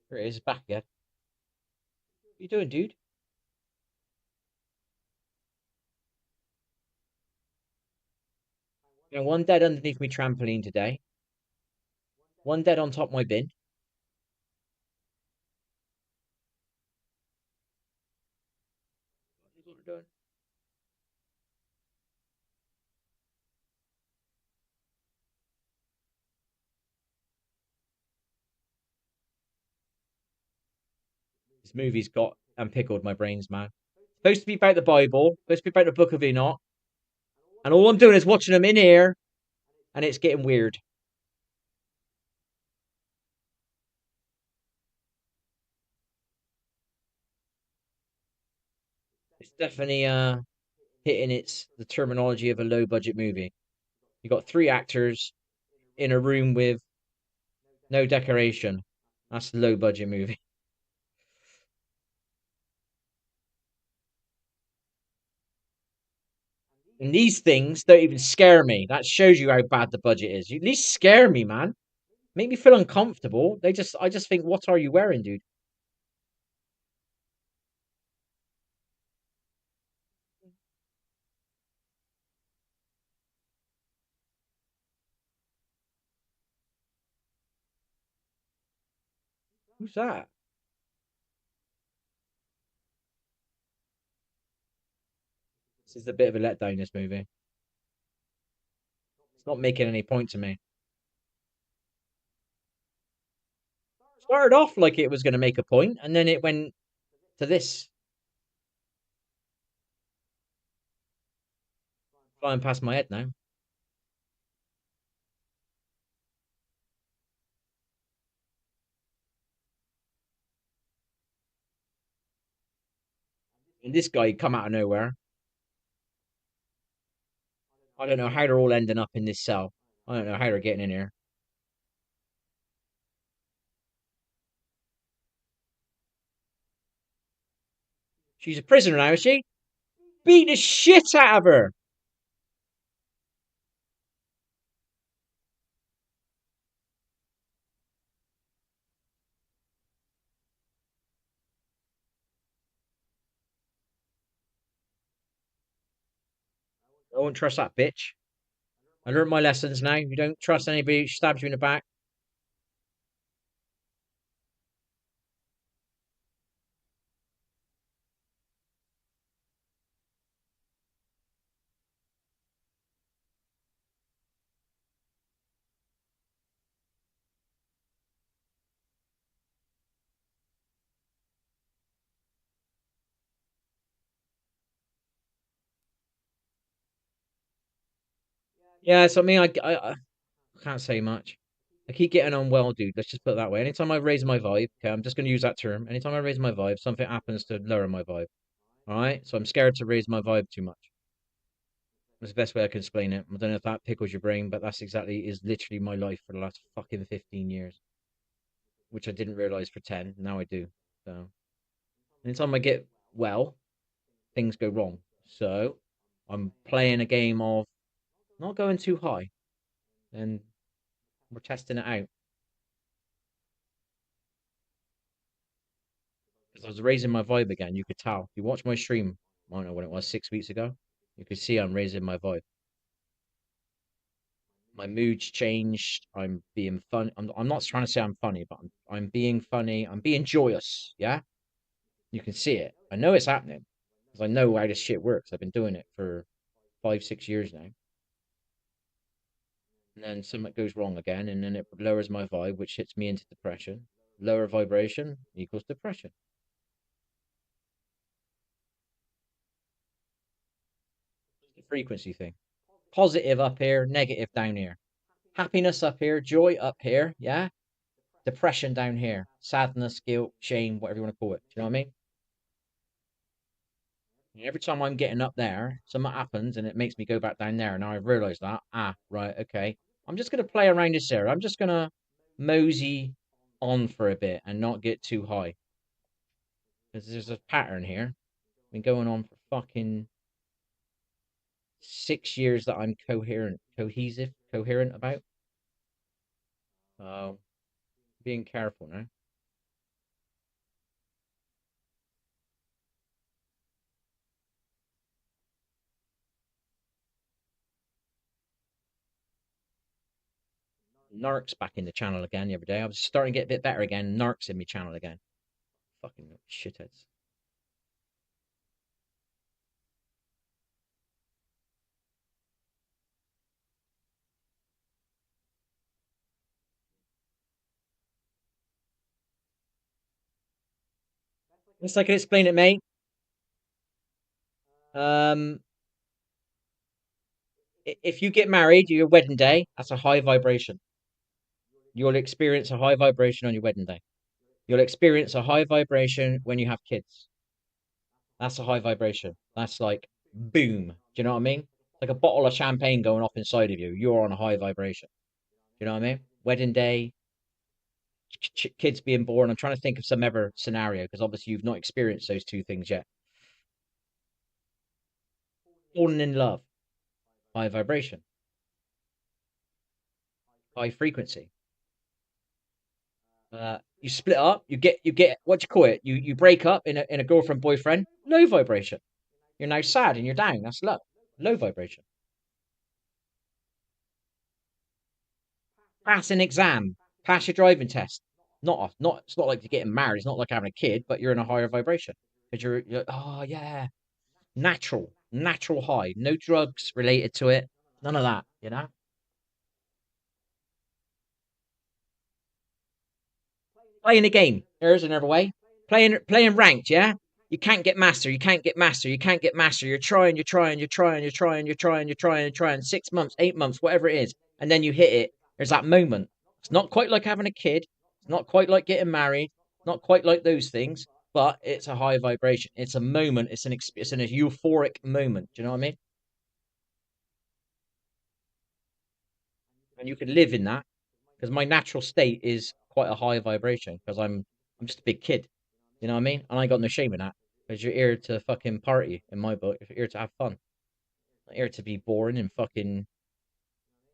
Here it is, back again. What are you doing, dude? You know, one dead underneath me trampoline today. One dead on top of my bin. What are you doing? This movie's got and pickled my brains, man. Supposed to be about the Bible. Supposed to be about the Book of Enoch. And all I'm doing is watching them in here, and it's getting weird. It's definitely hitting its the terminology of a low budget movie. You got three actors in a room with no decoration. That's a low budget movie. And these things don't even scare me. That shows you how bad the budget is. You at least scare me, man. Make me feel uncomfortable. I just think, what are you wearing, dude? Who's that? This is a bit of a letdown, this movie. It's not making any point to me. Started off like it was going to make a point, and then it went to this, flying past my head now. And this guy come out of nowhere. I don't know how they're all ending up in this cell. I don't know how they're getting in here. She's a prisoner now, is she? Beat the shit out of her. I won't trust that bitch. I learned my lessons now. You don't trust anybody who stabs you in the back. Yeah, so I mean, I can't say much. I keep getting on well, dude. Let's just put it that way. Anytime I raise my vibe, okay, I'm just going to use that term. Anytime I raise my vibe, something happens to lower my vibe. All right, so I'm scared to raise my vibe too much. That's the best way I can explain it. I don't know if that pickles your brain, but that's exactly is literally my life for the last fucking 15 years, which I didn't realize for 10. Now I do. So anytime I get well, things go wrong. So I'm playing a game of not going too high, and we're testing it out. Because I was raising my vibe again. You could tell. If you watch my stream, I don't know when it was, 6 weeks ago. You could see I'm raising my vibe. My mood's changed. I'm being fun. I'm not trying to say I'm funny, but I'm being funny. I'm being joyous. Yeah, you can see it. I know it's happening because I know how this shit works. I've been doing it for 5, 6 years now. And then something goes wrong again, and then it lowers my vibe, which hits me into depression. Lower vibration equals depression. It's the frequency thing. Positive up here, negative down here. Happiness up here, joy up here, yeah? Depression down here. Sadness, guilt, shame, whatever you want to call it. Do you know what I mean? And every time I'm getting up there, something happens and it makes me go back down there. Now I've realized that. Ah, right, okay. I'm just going to play around this area. I'm just going to mosey on for a bit and not get too high. Because there's a pattern here. Been going on for fucking 6 years that I'm coherent about. So being careful now. Narc's back in the channel again the other day. I was starting to get a bit better again. Narc's in my channel again. Fucking shitheads. Yes, I can explain it, mate. Um, if you get married, your wedding day, that's a high vibration. You'll experience a high vibration on your wedding day. You'll experience a high vibration when you have kids. That's a high vibration. That's like boom. Do you know what I mean? Like a bottle of champagne going off inside of you. You're on a high vibration. Do you know what I mean? Wedding day, kids being born. I'm trying to think of some ever scenario because obviously you've not experienced those two things yet. Falling in love, high vibration, high frequency. You split up. You get what do you call it? You break up in a girlfriend boyfriend. Low vibration. You're now sad and you're down. That's love. Low vibration. Pass an exam. Pass your driving test. Not. It's not like you're getting married. It's not like having a kid, but you're in a higher vibration because you're. Oh yeah, natural high. No drugs related to it. None of that. You know. Playing a game. There's another way. Playing ranked, yeah? You can't get master, you can't get master, you can't get master. You're trying, you're trying, you're trying, you're trying, you're trying, you're trying, you're trying, 6 months, 8 months, whatever it is, and then you hit it. There's that moment. It's not quite like having a kid, it's not quite like getting married, not quite like those things, but it's a high vibration. It's a moment, it's an euphoric moment. Do you know what I mean? And you can live in that because my natural state is quite a high vibration because I'm just a big kid. You know what I mean? And I ain't got no shame in that. Because you're here to fucking party in my book. You're here to have fun. Not here to be boring and fucking.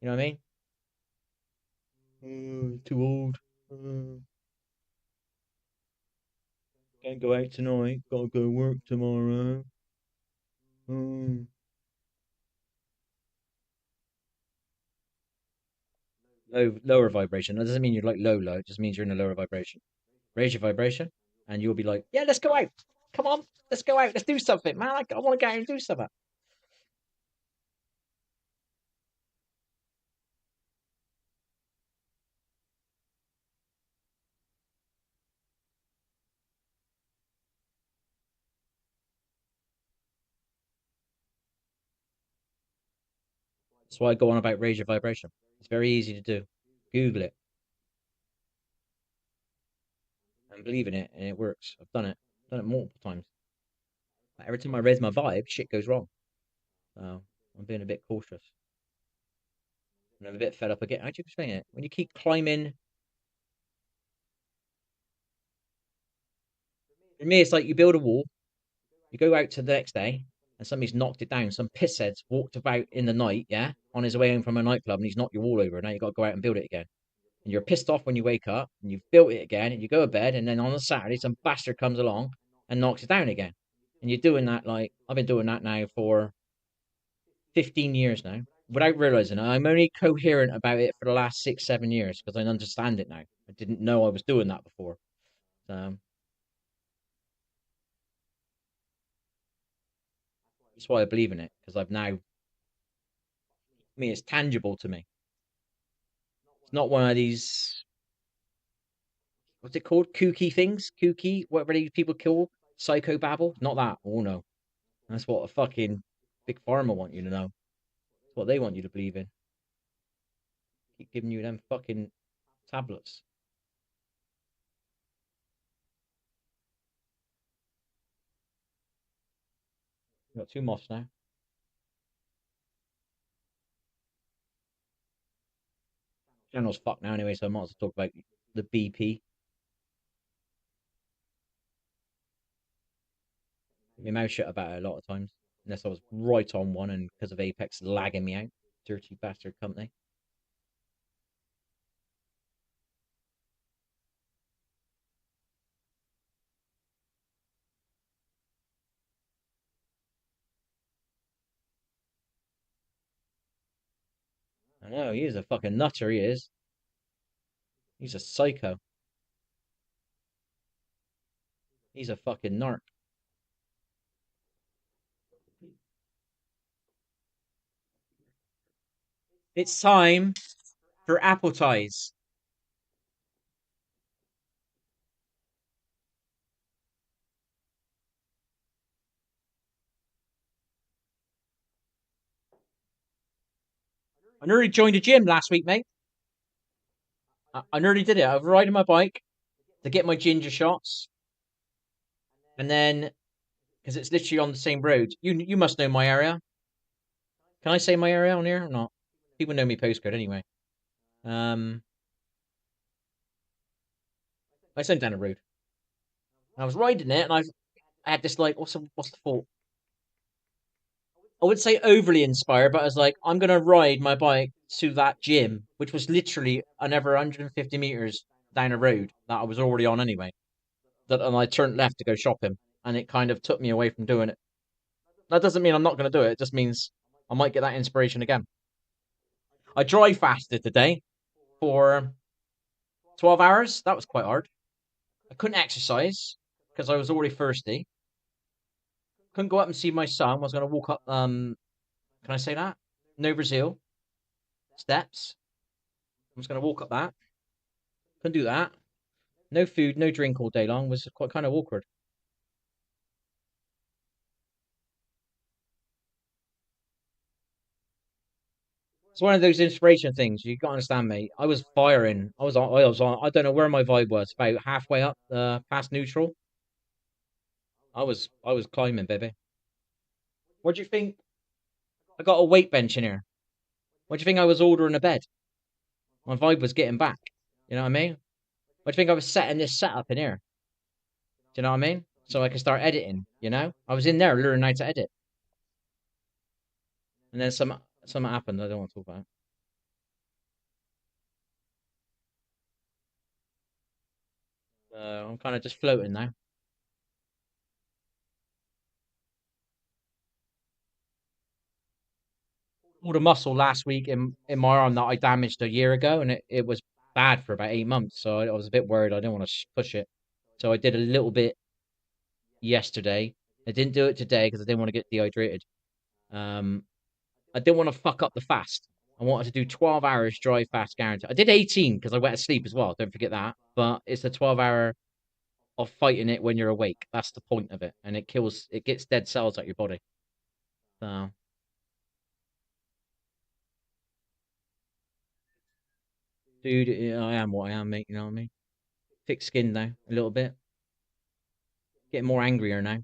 You know what I mean? Too old. Can't go out tonight. Gotta go work tomorrow. Lower vibration. That doesn't mean you're like low. It just means you're in a lower vibration. Raise your vibration, and you'll be like, yeah, let's go out. Come on, let's go out. Let's do something, man. I want to go out and do something. That's why I go on about raise your vibration. It's very easy to do. Google it and believe in it, and it works. I've done it. I've done it multiple times. Like every time I raise my vibe, shit goes wrong. So I'm being a bit cautious. And I'm a bit fed up again. How do you explain it? When you keep climbing, for me, it's like you build a wall, you go out to the next day, and somebody's knocked it down. Some pisshead's walked about in the night, yeah, on his way home from a nightclub, and he's knocked your wall over. And now you got to go out and build it again. and you're pissed off when you wake up, and you've built it again, and you go to bed, and then on a Saturday, some bastard comes along and knocks it down again. And you're doing that like I've been doing that now for 15 years now, without realizing it. I'm only coherent about it for the last 6, 7 years because I understand it now. I didn't know I was doing that before. So that's why I believe in it because I've now, I mean, it's tangible to me. It's not one of these, what's it called? Kooky things? Kooky? Whatever these people call psychobabble? Not that. Oh no. That's what a fucking big pharma want you to know. It's what they want you to believe in. Keep giving you them fucking tablets. We've got two moths now. Channel's fucked now anyway, so I might as well talk about the BP. My mouth shut about it a lot of times, unless I was right on one, and because of Apex lagging me out, dirty bastard company. I know he is a fucking nutter. He is. He's a psycho. He's a fucking narc. It's time for apple ties. I nearly joined a gym last week, mate. I nearly did it. I was riding my bike to get my ginger shots, and then because it's literally on the same road. You must know my area. Can I say my area on here or not? People know me postcode anyway. Um, I sent down a road. And I was riding it, and I had this like, what's the fault? I would say overly inspired, but I was like, I'm gonna ride my bike to that gym, which was literally another 150 meters down a road that I was already on anyway. And I turned left to go shopping, and it kind of took me away from doing it. That doesn't mean I'm not gonna do it. It just means I might get that inspiration again. I dry fasted today for 12 hours. That was quite hard. I couldn't exercise because I was already thirsty. Couldn't go up and see my son. I was gonna walk up. Can I say that? No Brazil steps. I was gonna walk up that. Couldn't do that. No food, no drink all day long was quite kind of awkward. It's one of those inspiration things. You got to understand, mate. I was firing. I was on. I don't know where my vibe was. About halfway up past neutral. I was climbing, baby. What do you think? I got a weight bench in here. What do you think I was ordering a bed? My vibe was getting back. You know what I mean? What do you think I was setting this setup in here? Do you know what I mean? So I can start editing. You know, I was in there learning how to edit, and then something happened. I don't want to talk about it. I'm kind of just floating now. Pulled a muscle last week in my arm that I damaged a year ago, and it was bad for about 8 months. So I was a bit worried. I didn't want to push it. So I did a little bit yesterday. I didn't do it today because I didn't want to get dehydrated. Um, I didn't want to fuck up the fast. I wanted to do 12 hours dry fast guarantee. I did 18 because I went to sleep as well. Don't forget that. But it's a 12-hour of fighting it when you're awake. That's the point of it. And it gets dead cells out your body. So, dude, I am what I am, mate. You know what I mean? Thick skin now, a little bit. Getting more angrier now.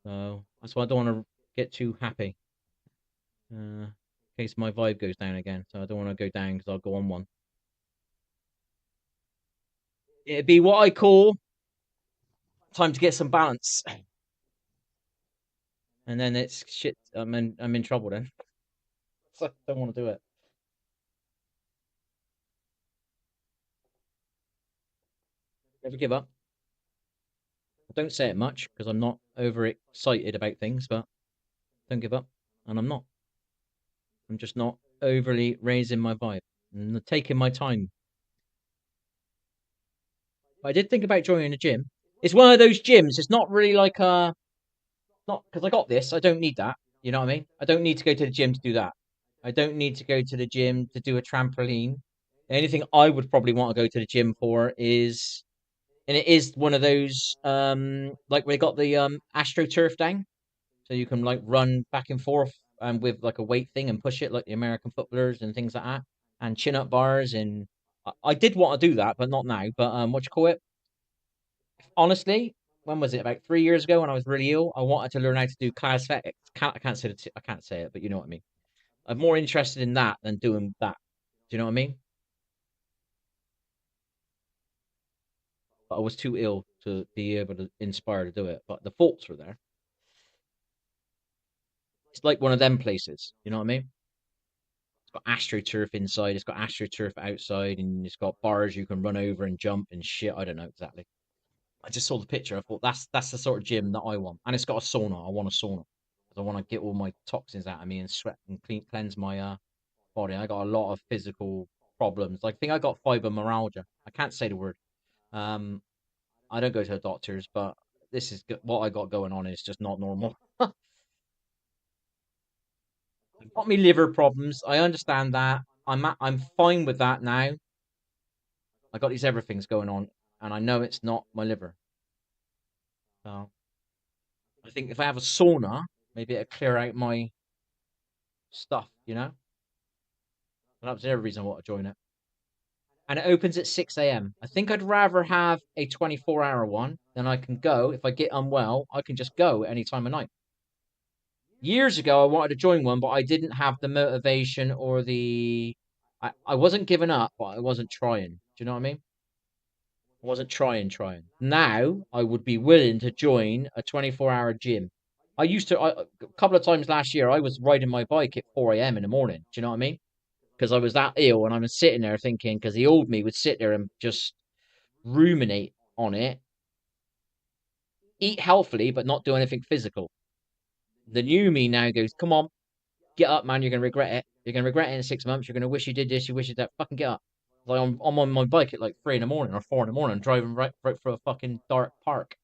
So that's why I don't want to get too happy. In case my vibe goes down again. So I don't want to go down because I'll go on one. It'd be what I call time to get some balance. and then it's shit. I'm in trouble then. So I don't want to do it. Never give up. I don't say it much because I'm not over excited about things, but don't give up, and I'm not. I'm just not overly raising my vibe and taking my time. But I did think about joining a gym. It's one of those gyms. It's not really like a not because I got this. I don't need that. You know what I mean? I don't need to go to the gym to do that. I don't need to go to the gym to do a trampoline. The only thing I would probably want to go to the gym for is, and it is one of those like we got the AstroTurf down, so you can like run back and forth with like a weight thing and push it like the American footballers and things like that, and chin up bars. And I did want to do that, but not now. But what you call it? Honestly, when was it? About 3 years ago, when I was really ill, I wanted to learn how to do calisthenics. I can't say I can't say it, but you know what I mean. I'm more interested in that than doing that. Do you know what I mean? But I was too ill to be able to inspire to do it. But the thoughts were there. It's like one of them places. You know what I mean? It's got AstroTurf inside. It's got AstroTurf outside, and it's got bars you can run over and jump and shit. I don't know exactly. I just saw the picture. I thought that's the sort of gym that I want, and it's got a sauna. I want a sauna because I want to get all my toxins out of me and sweat and cleanse my body. I got a lot of physical problems. Like, I think I got fibromyalgia. I can't say the word. Um, I don't go to the doctors, but this is what I got going on is just not normal. I've got me liver problems. I understand that. I'm fine with that now. I got these everything's going on, and I know it's not my liver. So I think if I have a sauna, maybe it'll clear out my stuff. You know, and that's the other reason I want to join it. And it opens at 6 a.m. I think I'd rather have a 24-hour one than I can go. If I get unwell, I can just go any time of night. Years ago, I wanted to join one, but I didn't have the motivation or I wasn't giving up, but I wasn't trying. Do you know what I mean? I wasn't trying. Now, I would be willing to join a 24-hour gym. A couple of times last year, I was riding my bike at 4 a.m. in the morning. Do you know what I mean? Because I was that ill and I was sitting there thinking, because the old me would sit there and just ruminate on it, eat healthily, but not do anything physical. The new me now goes, come on, get up, man. You're going to regret it. You're going to regret it in 6 months. You're going to wish you did this. You wish you did that. Fucking get up. Like, I'm on my bike at like 3 in the morning or 4 in the morning, driving right through a fucking dark park.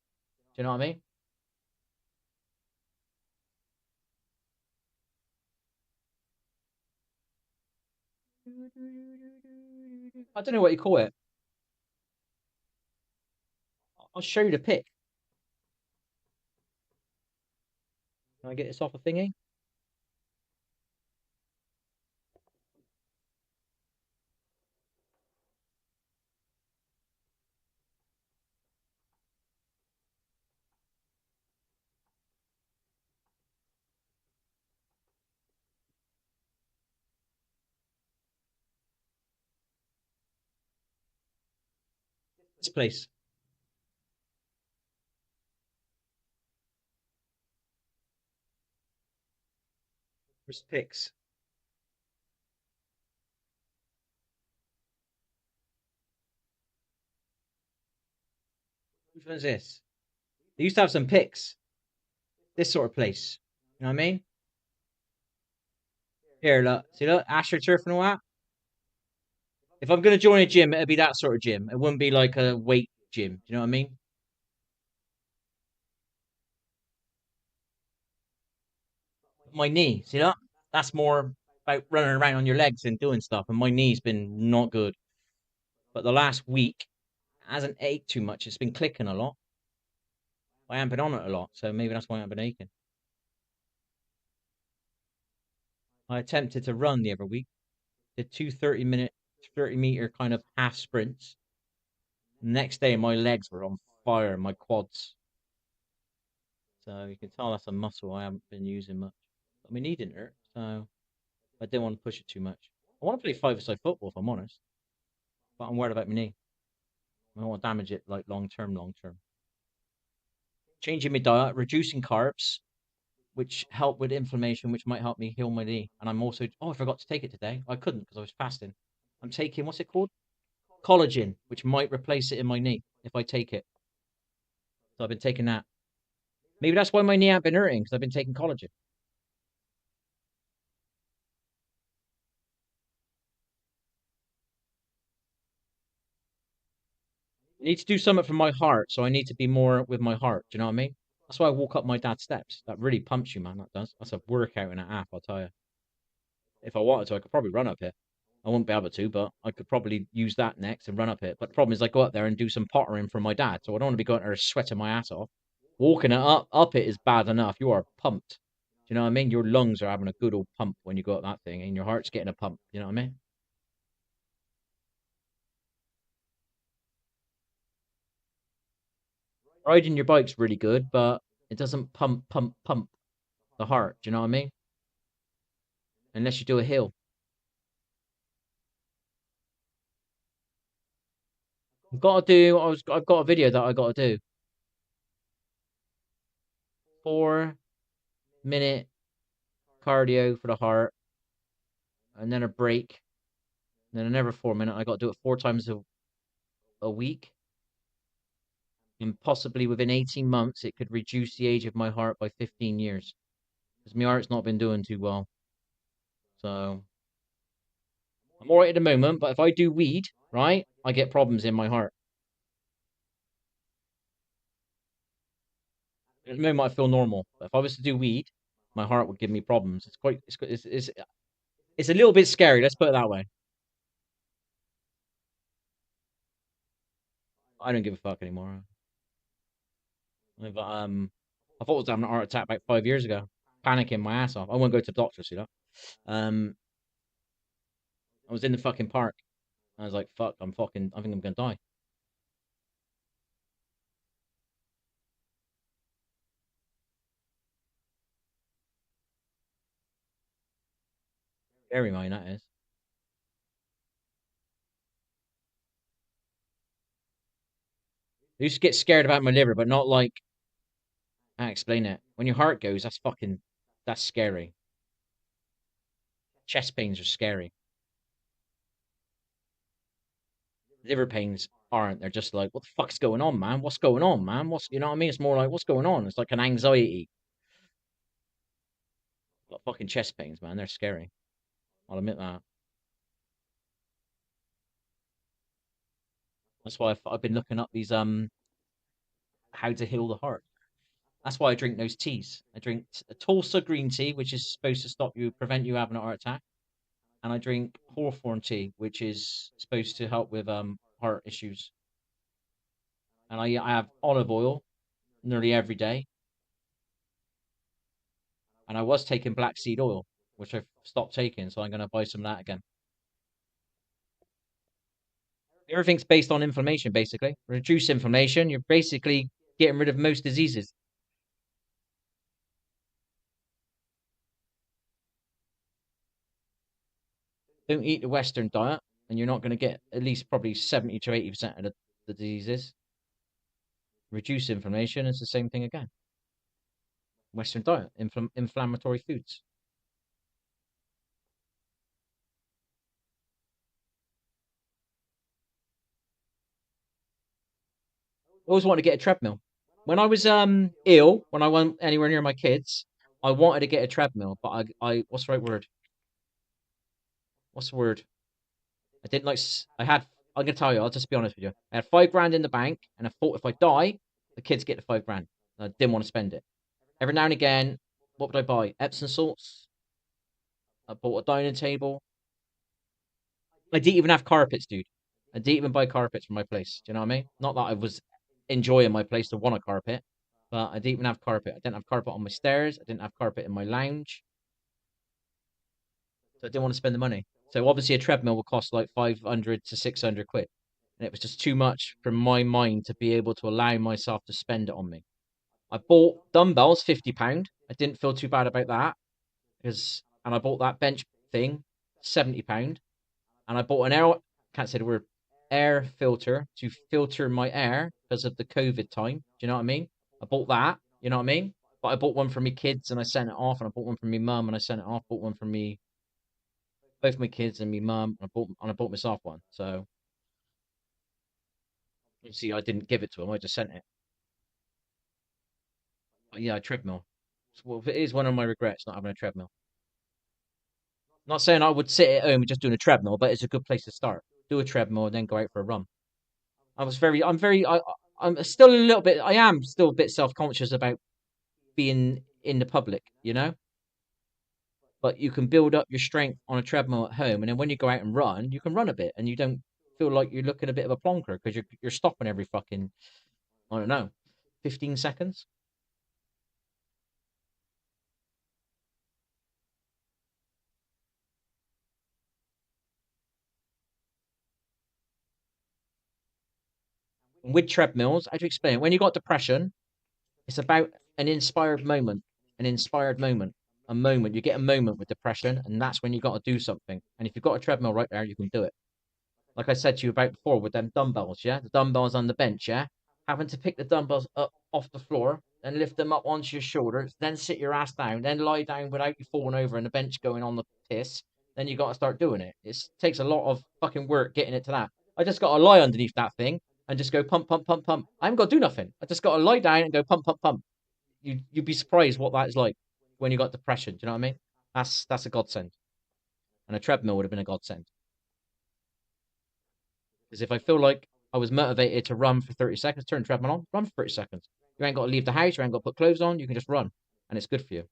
Do you know what I mean? I don't know what you call it. I'll show you the pic. Can I get this off a thingy? This place. Where's the pics? Which one's this? They used to have some pics. This sort of place. You know what I mean? Here, look. See, look. AstroTurf and all that. If I'm going to join a gym, it'd be that sort of gym. It wouldn't be like a weight gym. Do you know what I mean? My knee, see that? That's more about running around on your legs and doing stuff. And my knee's been not good. But the last week hasn't ached too much. It's been clicking a lot. I haven't been on it a lot. So maybe that's why I haven't been aching. I attempted to run the other week. Did two 30-minute, 30-meter kind of half sprints. Next day, my legs were on fire, my quads. So you can tell that's a muscle I haven't been using much. But my knee didn't hurt. So I didn't want to push it too much. I want to play five-a-side football, if I'm honest. But I'm worried about my knee. I don't want to damage it like long term. Changing my diet, reducing carbs, which help with inflammation, which might help me heal my knee. And I'm also, oh, I forgot to take it today. I couldn't because I was fasting. I'm taking, what's it called? Collagen, which might replace it in my knee if I take it. So I've been taking that. Maybe that's why my knee ain't been hurting, because I've been taking collagen. I need to do something for my heart, so I need to be more with my heart. Do you know what I mean? That's why I walk up my dad's steps. That really pumps you, man. That does. That's a workout and a half, I'll tell you. If I wanted to, I could probably run up it. I wouldn't be able to, but I could probably use that next and run up it. But the problem is, I go up there and do some pottering for my dad, so I don't want to be going there sweating my ass off. Walking it up it is bad enough. You are pumped. Do you know what I mean? Your lungs are having a good old pump when you go up that thing, and your heart's getting a pump. You know what I mean? Riding your bike's really good, but it doesn't pump the heart. Do you know what I mean? Unless you do a hill. I've got to do. I've got a video that I got to do. 4 minute cardio for the heart, and then a break, and then another 4 minute. I got to do it 4 times a week, and possibly within 18 months, it could reduce the age of my heart by 15 years because my heart's not been doing too well. So I'm all right at the moment, but if I do weed, right, I get problems in my heart. At the moment, I feel normal, but if I was to do weed, my heart would give me problems. It's a little bit scary. Let's put it that way. I don't give a fuck anymore. But I thought I was having a heart attack about 5 years ago, panicking my ass off. I won't go to the doctor, you know. Um, I was in the fucking park. I was like, fuck, I think I'm gonna die. Scary, man, that is. I used to get scared about my liver, but not like, I explain it. When your heart goes, that's scary. Chest pains are scary. Liver pains aren't. They're just like, what the fuck's going on, man? What's going on, man? You know what I mean? It's more like, what's going on? It's like an anxiety. Like fucking chest pains, man. They're scary. I'll admit that. That's why I've been looking up these how to heal the heart. That's why I drink those teas. I drink a Tulsa green tea, which is supposed to prevent you having a heart attack, and I drink hawthorn tea, which is supposed to help with heart issues. And I have olive oil nearly every day, and I was taking black seed oil, which I've stopped taking, so I'm going to buy some of that again. Everything's based on inflammation, basically. Reduce inflammation, you're basically getting rid of most diseases. Don't eat the Western diet, and you're not going to get at least probably 70 to 80% of the diseases. Reduce inflammation, it's the same thing again. Western diet, inflammatory foods. I always wanted to get a treadmill. When I was ill, when I wasn't anywhere near my kids, I wanted to get a treadmill, but I what's the right word? What's the word? I didn't like. I had. I'm gonna tell you. I'll just be honest with you. I had 5 grand in the bank, and I thought if I die, the kids get the 5 grand. I didn't want to spend it. Every now and again, what would I buy? Epsom salts. I bought a dining table. I didn't even have carpets, dude. I didn't even buy carpets for my place. Do you know what I mean? Not that I was enjoying my place to want a carpet, but I didn't even have carpet. I didn't have carpet on my stairs. I didn't have carpet in my lounge. So I didn't want to spend the money. So obviously a treadmill will cost like 500 to 600 quid. And it was just too much for my mind to be able to allow myself to spend it on me. I bought dumbbells, £50. I didn't feel too bad about that and I bought that bench thing, £70. And I bought an air, can't say the word, air filter to filter my air because of the COVID time. Do you know what I mean? I bought that. You know what I mean? But I bought one for me kids and I sent it off, and I bought one for me mum and I sent it off. Bought one for me, both my kids and me mum. I bought myself one. So obviously I didn't give it to them. I just sent it. But yeah, a treadmill. Well, it is one of my regrets not having a treadmill. Not saying I would sit at home and just doing a treadmill, but it's a good place to start. Do a treadmill and then go out for a run. I'm still a little bit, I am still a bit self conscious about being in the public, you know? But you can build up your strength on a treadmill at home. And then when you go out and run, you can run a bit and you don't feel like you're looking a bit of a plonker because you're stopping every fucking, I don't know, 15 seconds. And with treadmills, how do you explain it? When you got depression, it's about an inspired moment, an inspired moment, a moment. You get a moment with depression, and that's when you got to do something. And if you've got a treadmill right there, you can do it. Like I said to you about before with them dumbbells, yeah? The dumbbells on the bench, yeah? Having to pick the dumbbells up off the floor, then lift them up onto your shoulders, then sit your ass down, then lie down without you falling over and the bench going on the piss. Then you got to start doing it. It takes a lot of fucking work getting it to that. I just got to lie underneath that thing and just go pump, pump, pump, pump. I haven't got to do nothing. I just got to lie down and go pump, pump, pump. You'd be surprised what that is like when you got depression. Do you know what I mean? That's a godsend. And a treadmill would have been a godsend. Because if I feel like I was motivated to run for 30 seconds, turn the treadmill on, run for 30 seconds. You ain't got to leave the house, you ain't got to put clothes on, you can just run. And it's good for you.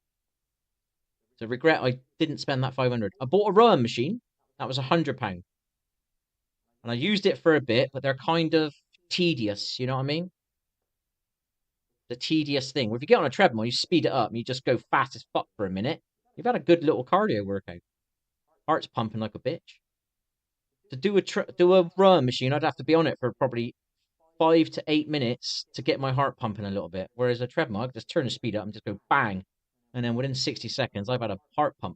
So regret I didn't spend that 500. I bought a rowing machine. That was £100. And I used it for a bit, but they're kind of tedious, you know what I mean? The tedious thing. Where if you get on a treadmill, you speed it up and you just go fast as fuck for a minute. You've had a good little cardio workout. Heart's pumping like a bitch. To do a rowing machine, I'd have to be on it for probably 5 to 8 minutes to get my heart pumping a little bit. Whereas a treadmill, I can just turn the speed up and just go bang. And then within 60 seconds, I've had a heart pump.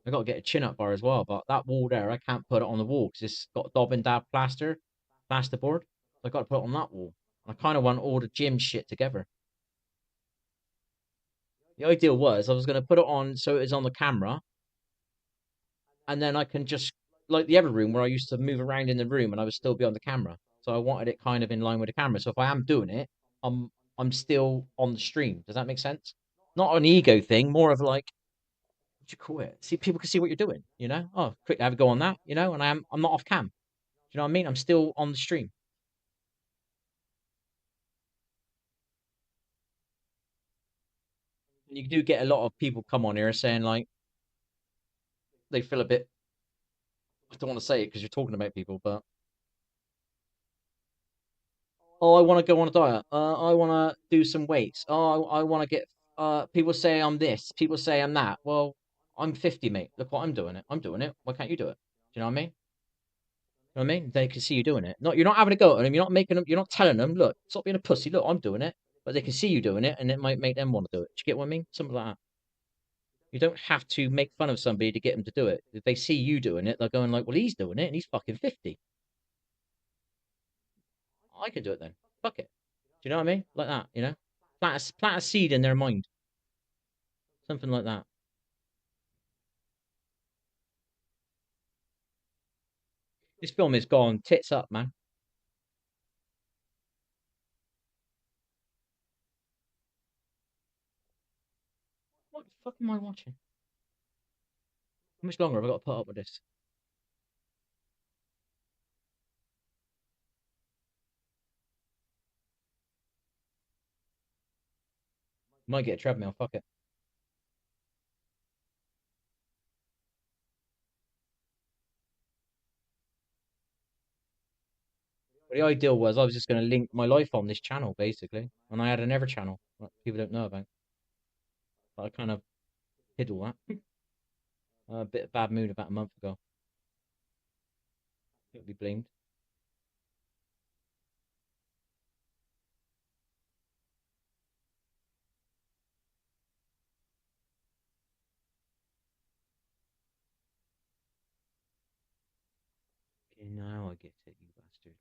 I got to get a chin up bar as well, but that wall there, I can't put it on the wall because it's got daub and dab plasterboard. So I got to put it on that wall. I kind of want all the gym shit together. The ideal was I was going to put it on so it was on the camera, and then I can just like the other room where I used to move around in the room and I would still be on the camera. So I wanted it kind of in line with the camera. So if I am doing it, I'm still on the stream. Does that make sense? Not an ego thing, more of like what do you call it? See, people can see what you're doing. You know, oh, quick, have a go on that. You know, and I'm not off cam. Do you know what I mean? I'm still on the stream. And you do get a lot of people come on here saying like they feel a bit. I don't want to say it because you're talking about people, but oh, I want to go on a diet. I want to do some weights. Oh, I want to get. People say I'm this. People say I'm that. Well, I'm 50, mate. Look what I'm doing. I'm doing it. Why can't you do it? Do you know what I mean? You know what I mean? They can see you doing it. Not you're not having a go at them. You're not making them. You're not telling them. Look, stop being a pussy. Look, I'm doing it. But they can see you doing it, and it might make them want to do it. Do you get what I mean? Something like that. You don't have to make fun of somebody to get them to do it. If they see you doing it, they're going like, "Well, he's doing it, and he's fucking 50. I can do it then. Fuck it." Do you know what I mean? Like that, you know? Plant a seed in their mind. Something like that. This film is gone tits up, man. What the fuck am I watching? How much longer have I got to put up with this? Might get a treadmill, fuck it. But the ideal was I was just going to link my life on this channel, basically. And I had another channel that people don't know about. But I kind of hid all that. A bit of bad mood about a month ago. It'll be blamed. Okay, now Now I get it, you bastards.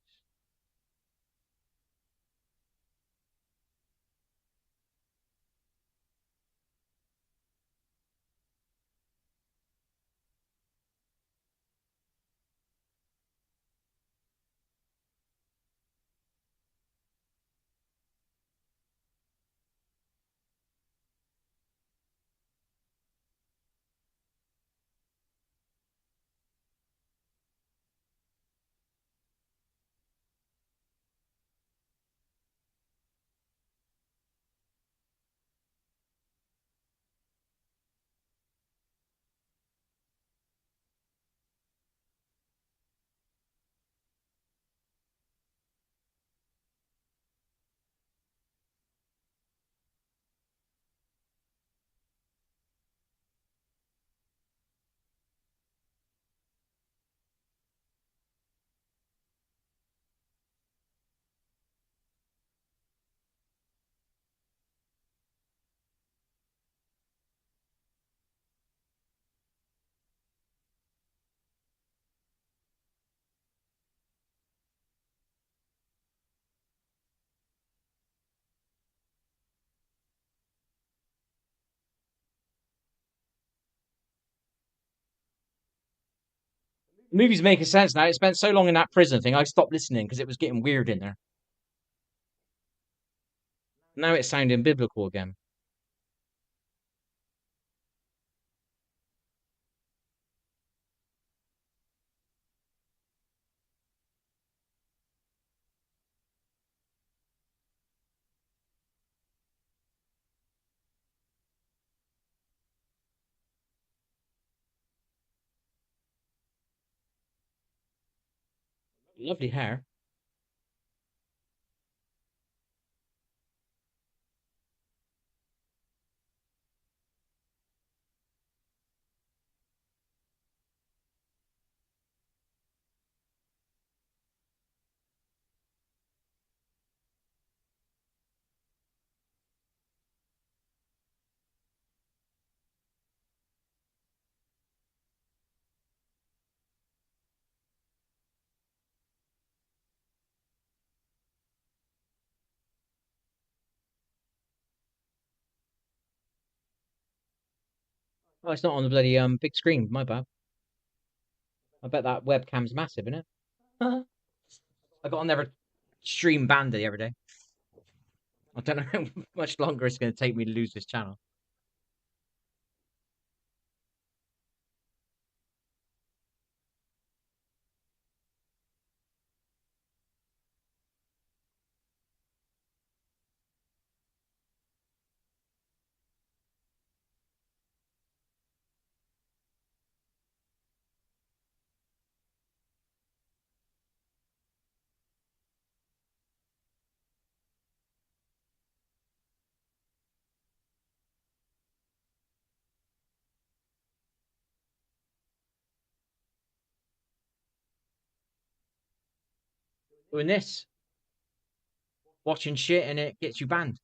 The movie's making sense now. It spent so long in that prison thing, I stopped listening because it was getting weird in there. Now it's sounding biblical again. Lovely hair. Oh, it's not on the bloody big screen. My bad. I bet that webcam's massive, isn't it? I got on there stream banned the other day. I don't know how much longer it's going to take me to lose this channel. Doing this, watching shit, and it gets you banned.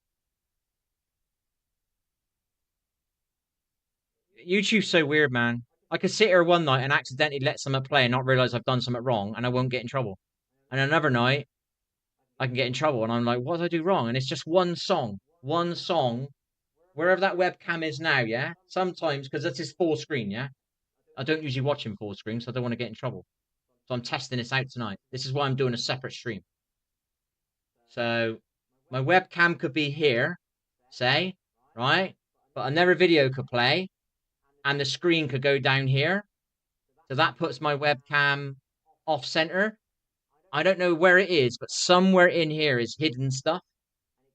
YouTube's so weird, man. I could sit here one night and accidentally let something play and not realize I've done something wrong, and I won't get in trouble. And another night, I can get in trouble, and I'm like, what did I do wrong? And it's just one song, wherever that webcam is now, yeah? Sometimes, because this is full screen, yeah? I don't usually watch in full screen, so I don't want to get in trouble. So I'm testing this out tonight. This is why I'm doing a separate stream. So my webcam could be here, say, right? But another video could play, and the screen could go down here. So that puts my webcam off center. I don't know where it is, but somewhere in here is hidden stuff,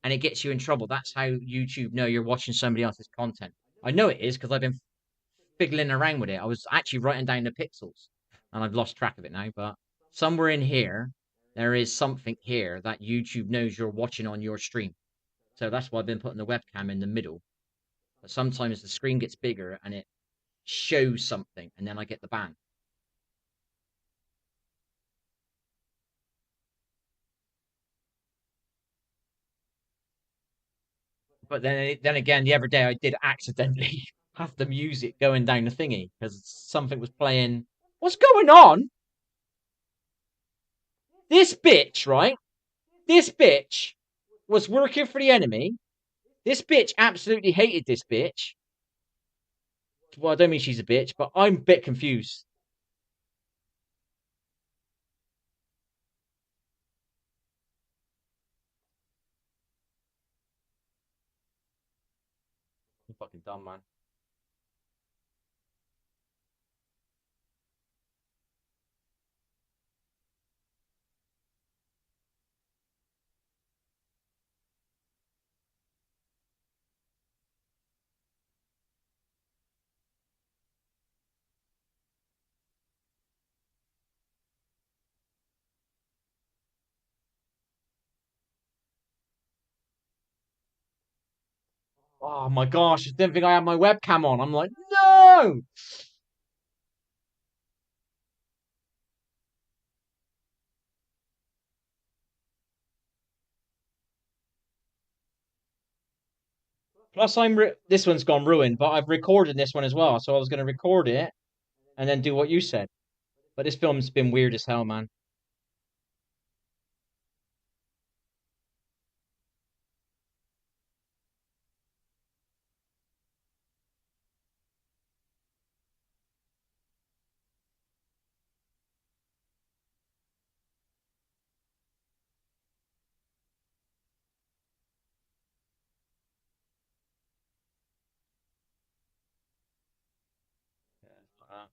and it gets you in trouble. That's how YouTube know you're watching somebody else's content. I know it is because I've been fiddling around with it. I was actually writing down the pixels, and I've lost track of it now. But somewhere in here, there is something here that YouTube knows you're watching on your stream. So that's why I've been putting the webcam in the middle. But sometimes the screen gets bigger and it shows something, and then I get the ban. But then again, the other day I did accidentally have the music going down the thingy because something was playing. What's going on? This bitch, right? This bitch was working for the enemy. This bitch absolutely hated this bitch. Well, I don't mean she's a bitch, but I'm a bit confused. You fucking dumb, man. Oh my gosh, I didn't think I had my webcam on. I'm like, no! Plus, this one's gone ruined, but I've recorded this one as well. So I was going to record it and then do what you said. But this film's been weird as hell, man. Uh,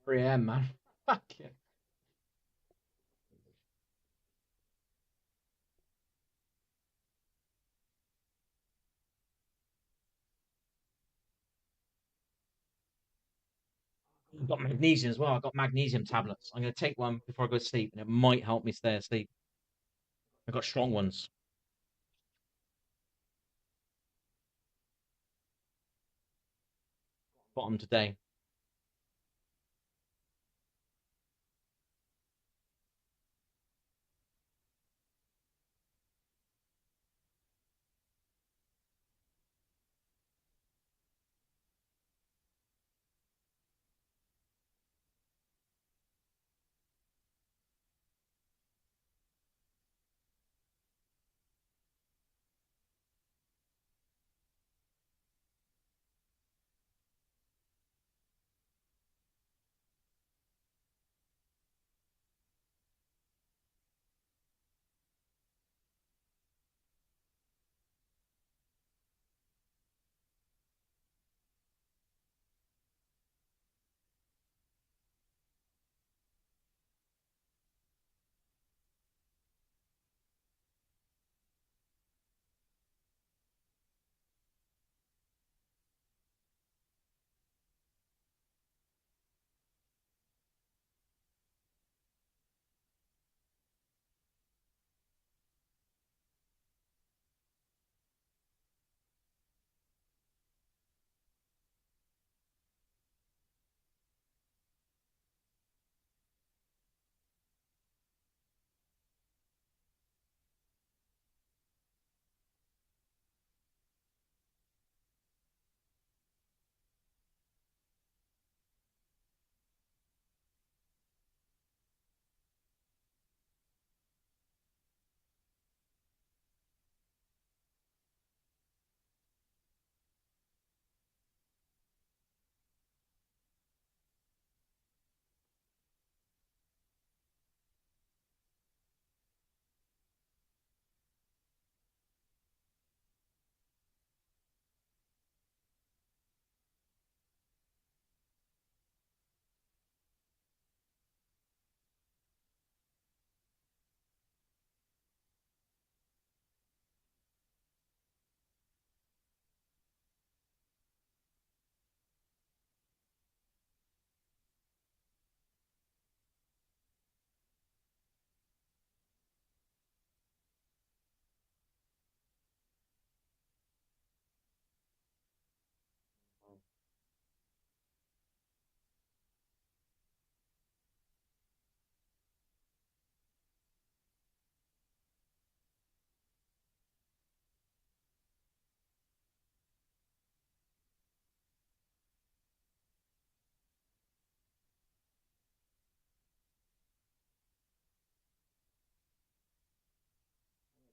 3 a.m., man. Fuck yeah. I've got magnesium as well. I've got magnesium tablets. I'm going to take one before I go to sleep, and it might help me stay asleep. I've got strong ones. Got them today.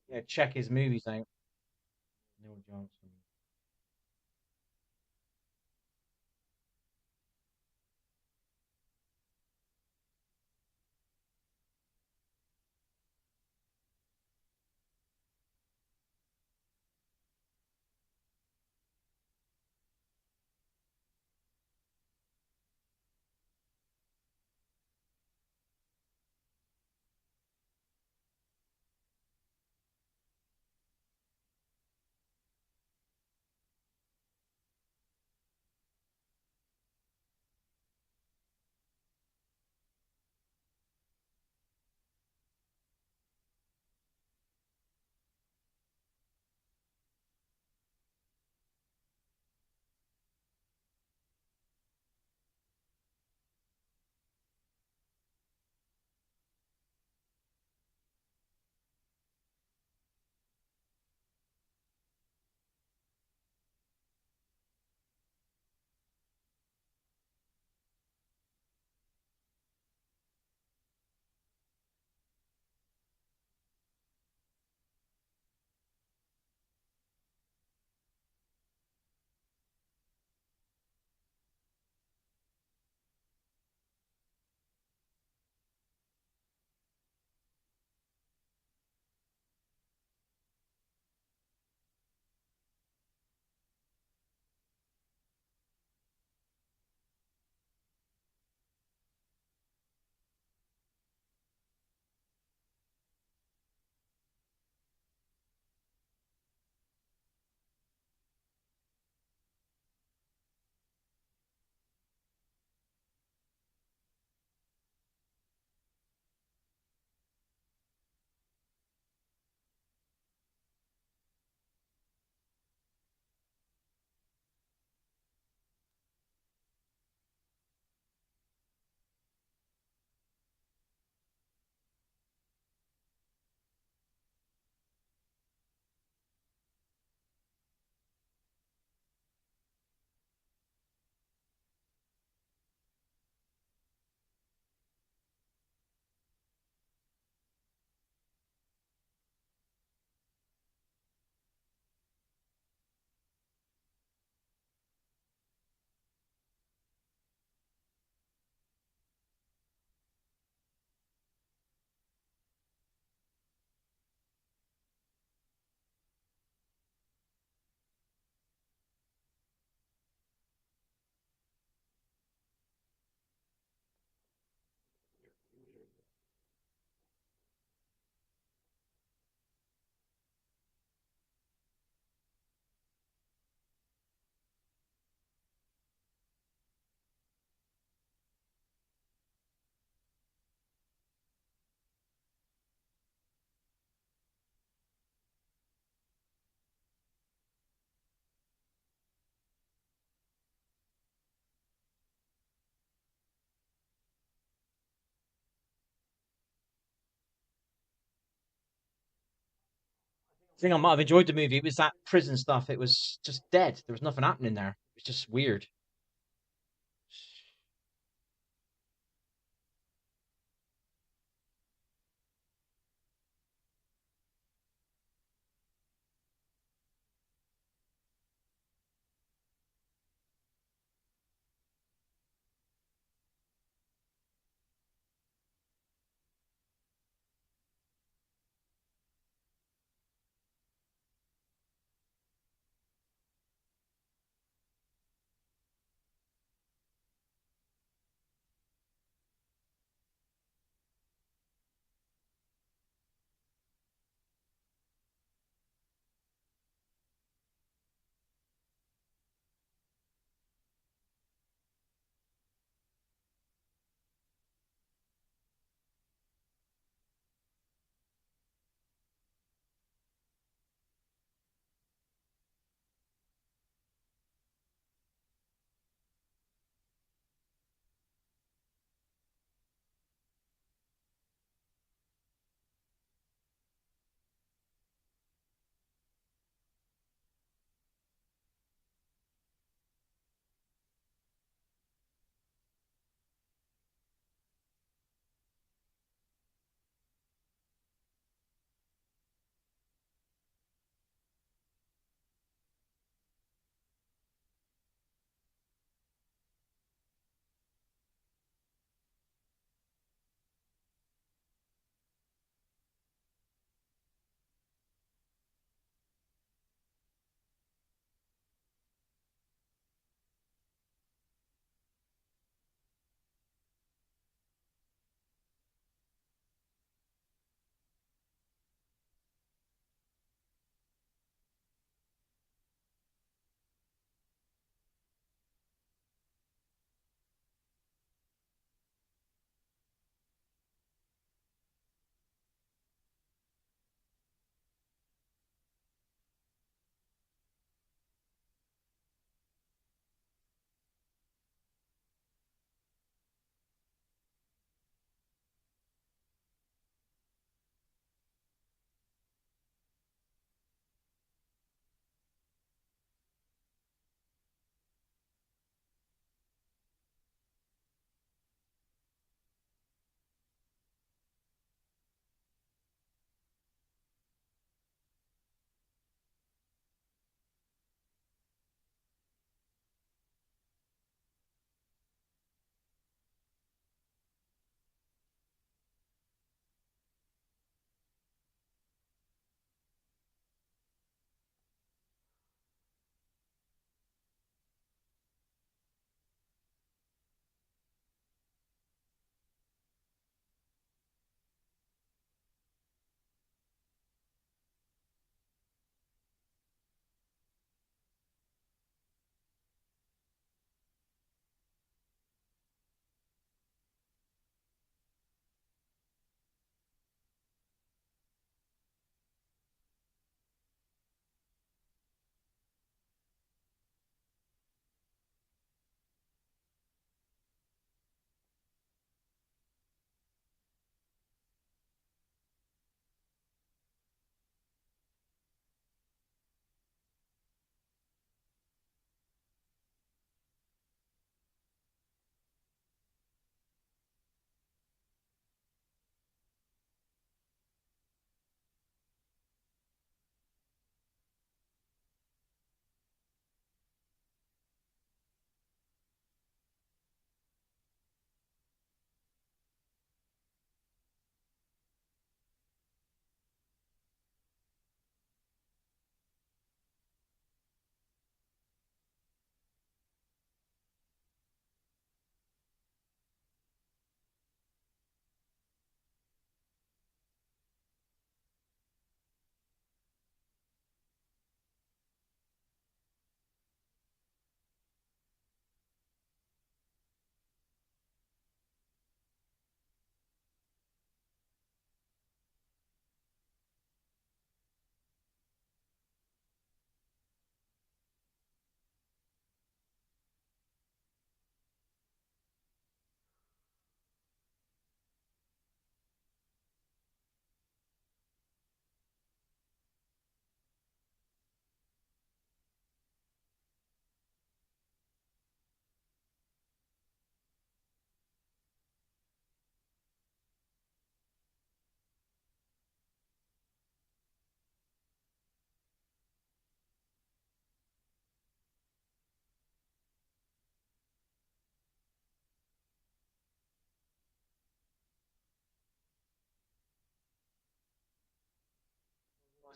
Yeah, check his movies out. Neil Johnson. thing I might have enjoyed the movie. It was that prison stuff. It was just dead. There was nothing happening there. It was just weird.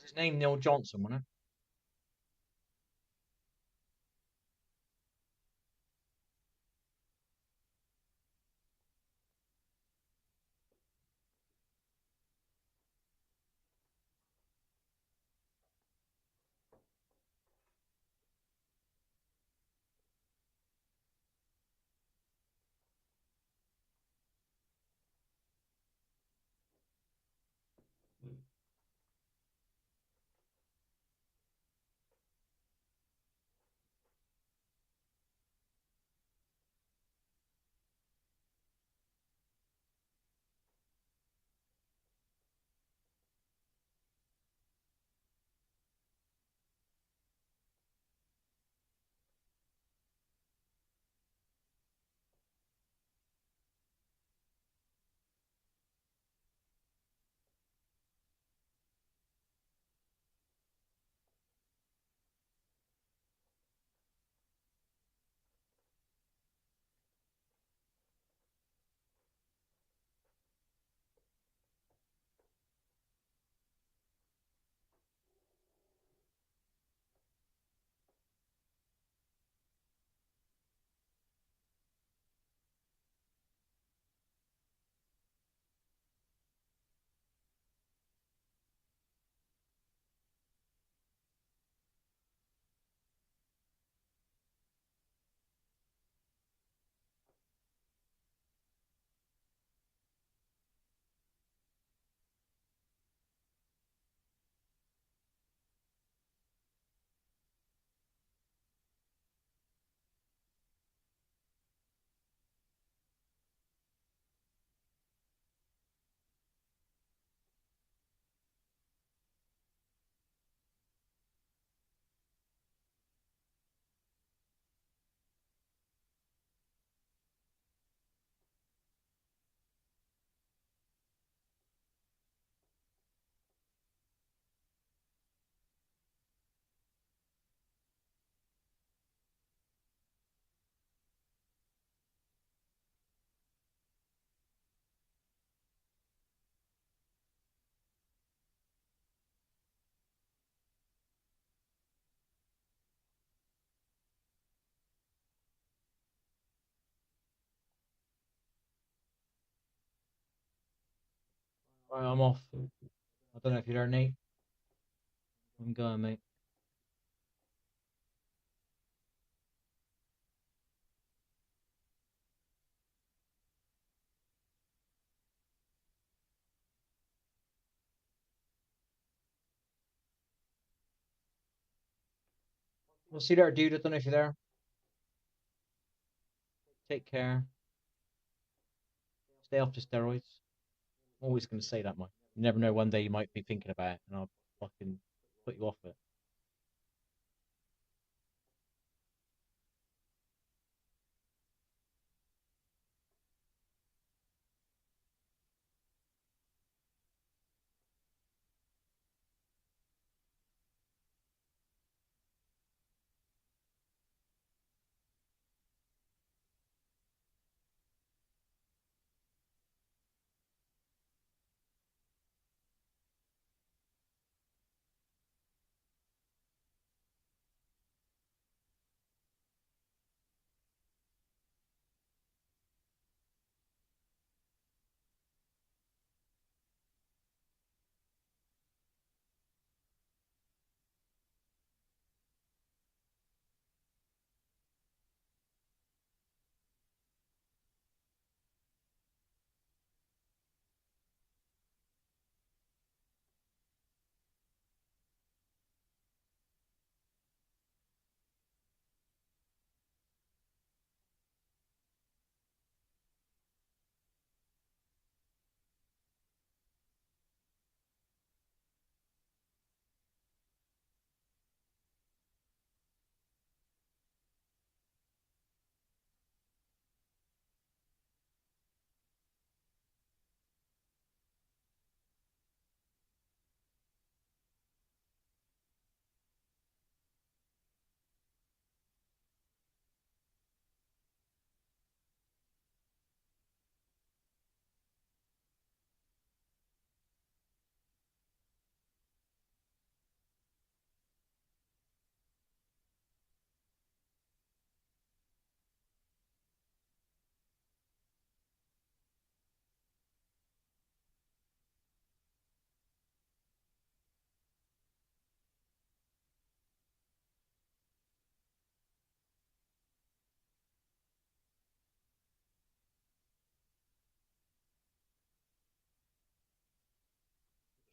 Was his name Neil Johnson, wasn't it? Right, I'm off. I don't know if you're there, Nate. I'm going, mate. We'll see you there, dude. I don't know if you're there. Take care. Stay off the steroids. I'm always going to say that, Mike. You never know. One day you might be thinking about it, and I'll fucking put you off it.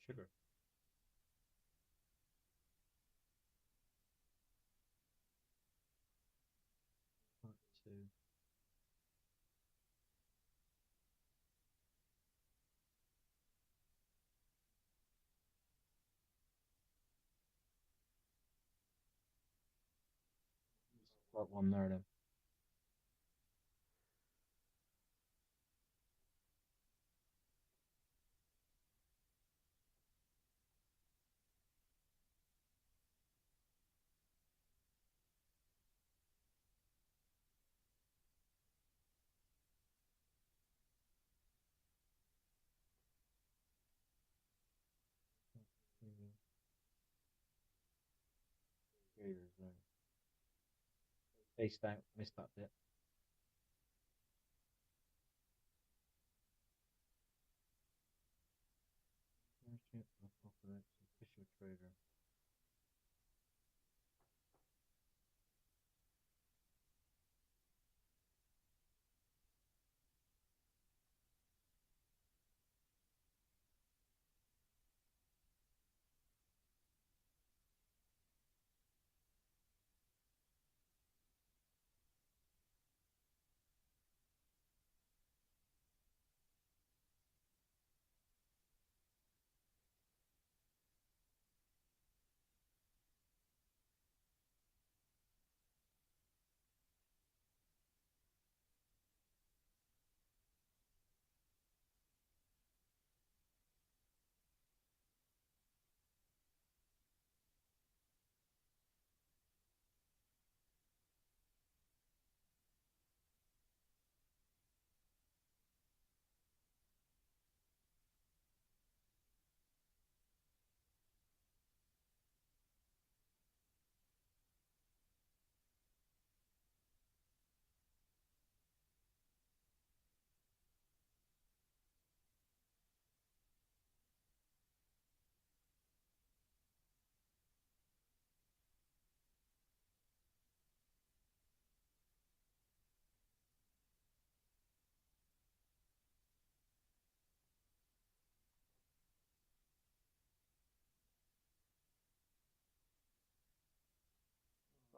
sugar. Part two. Part one there then. Cheers, right. Spaced out, missed that bit. Official trader.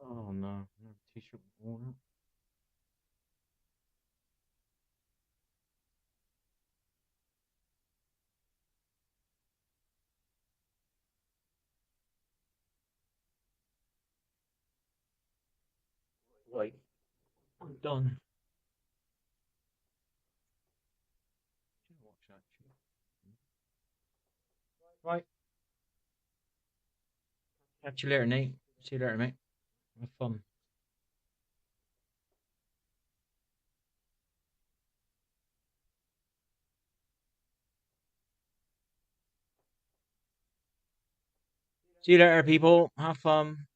Oh no, no t-shirt worn out. Right, I'm done. Watch that shit. Right, catch you later, Nate. See you later, mate. Have fun. See you later, people. Have fun.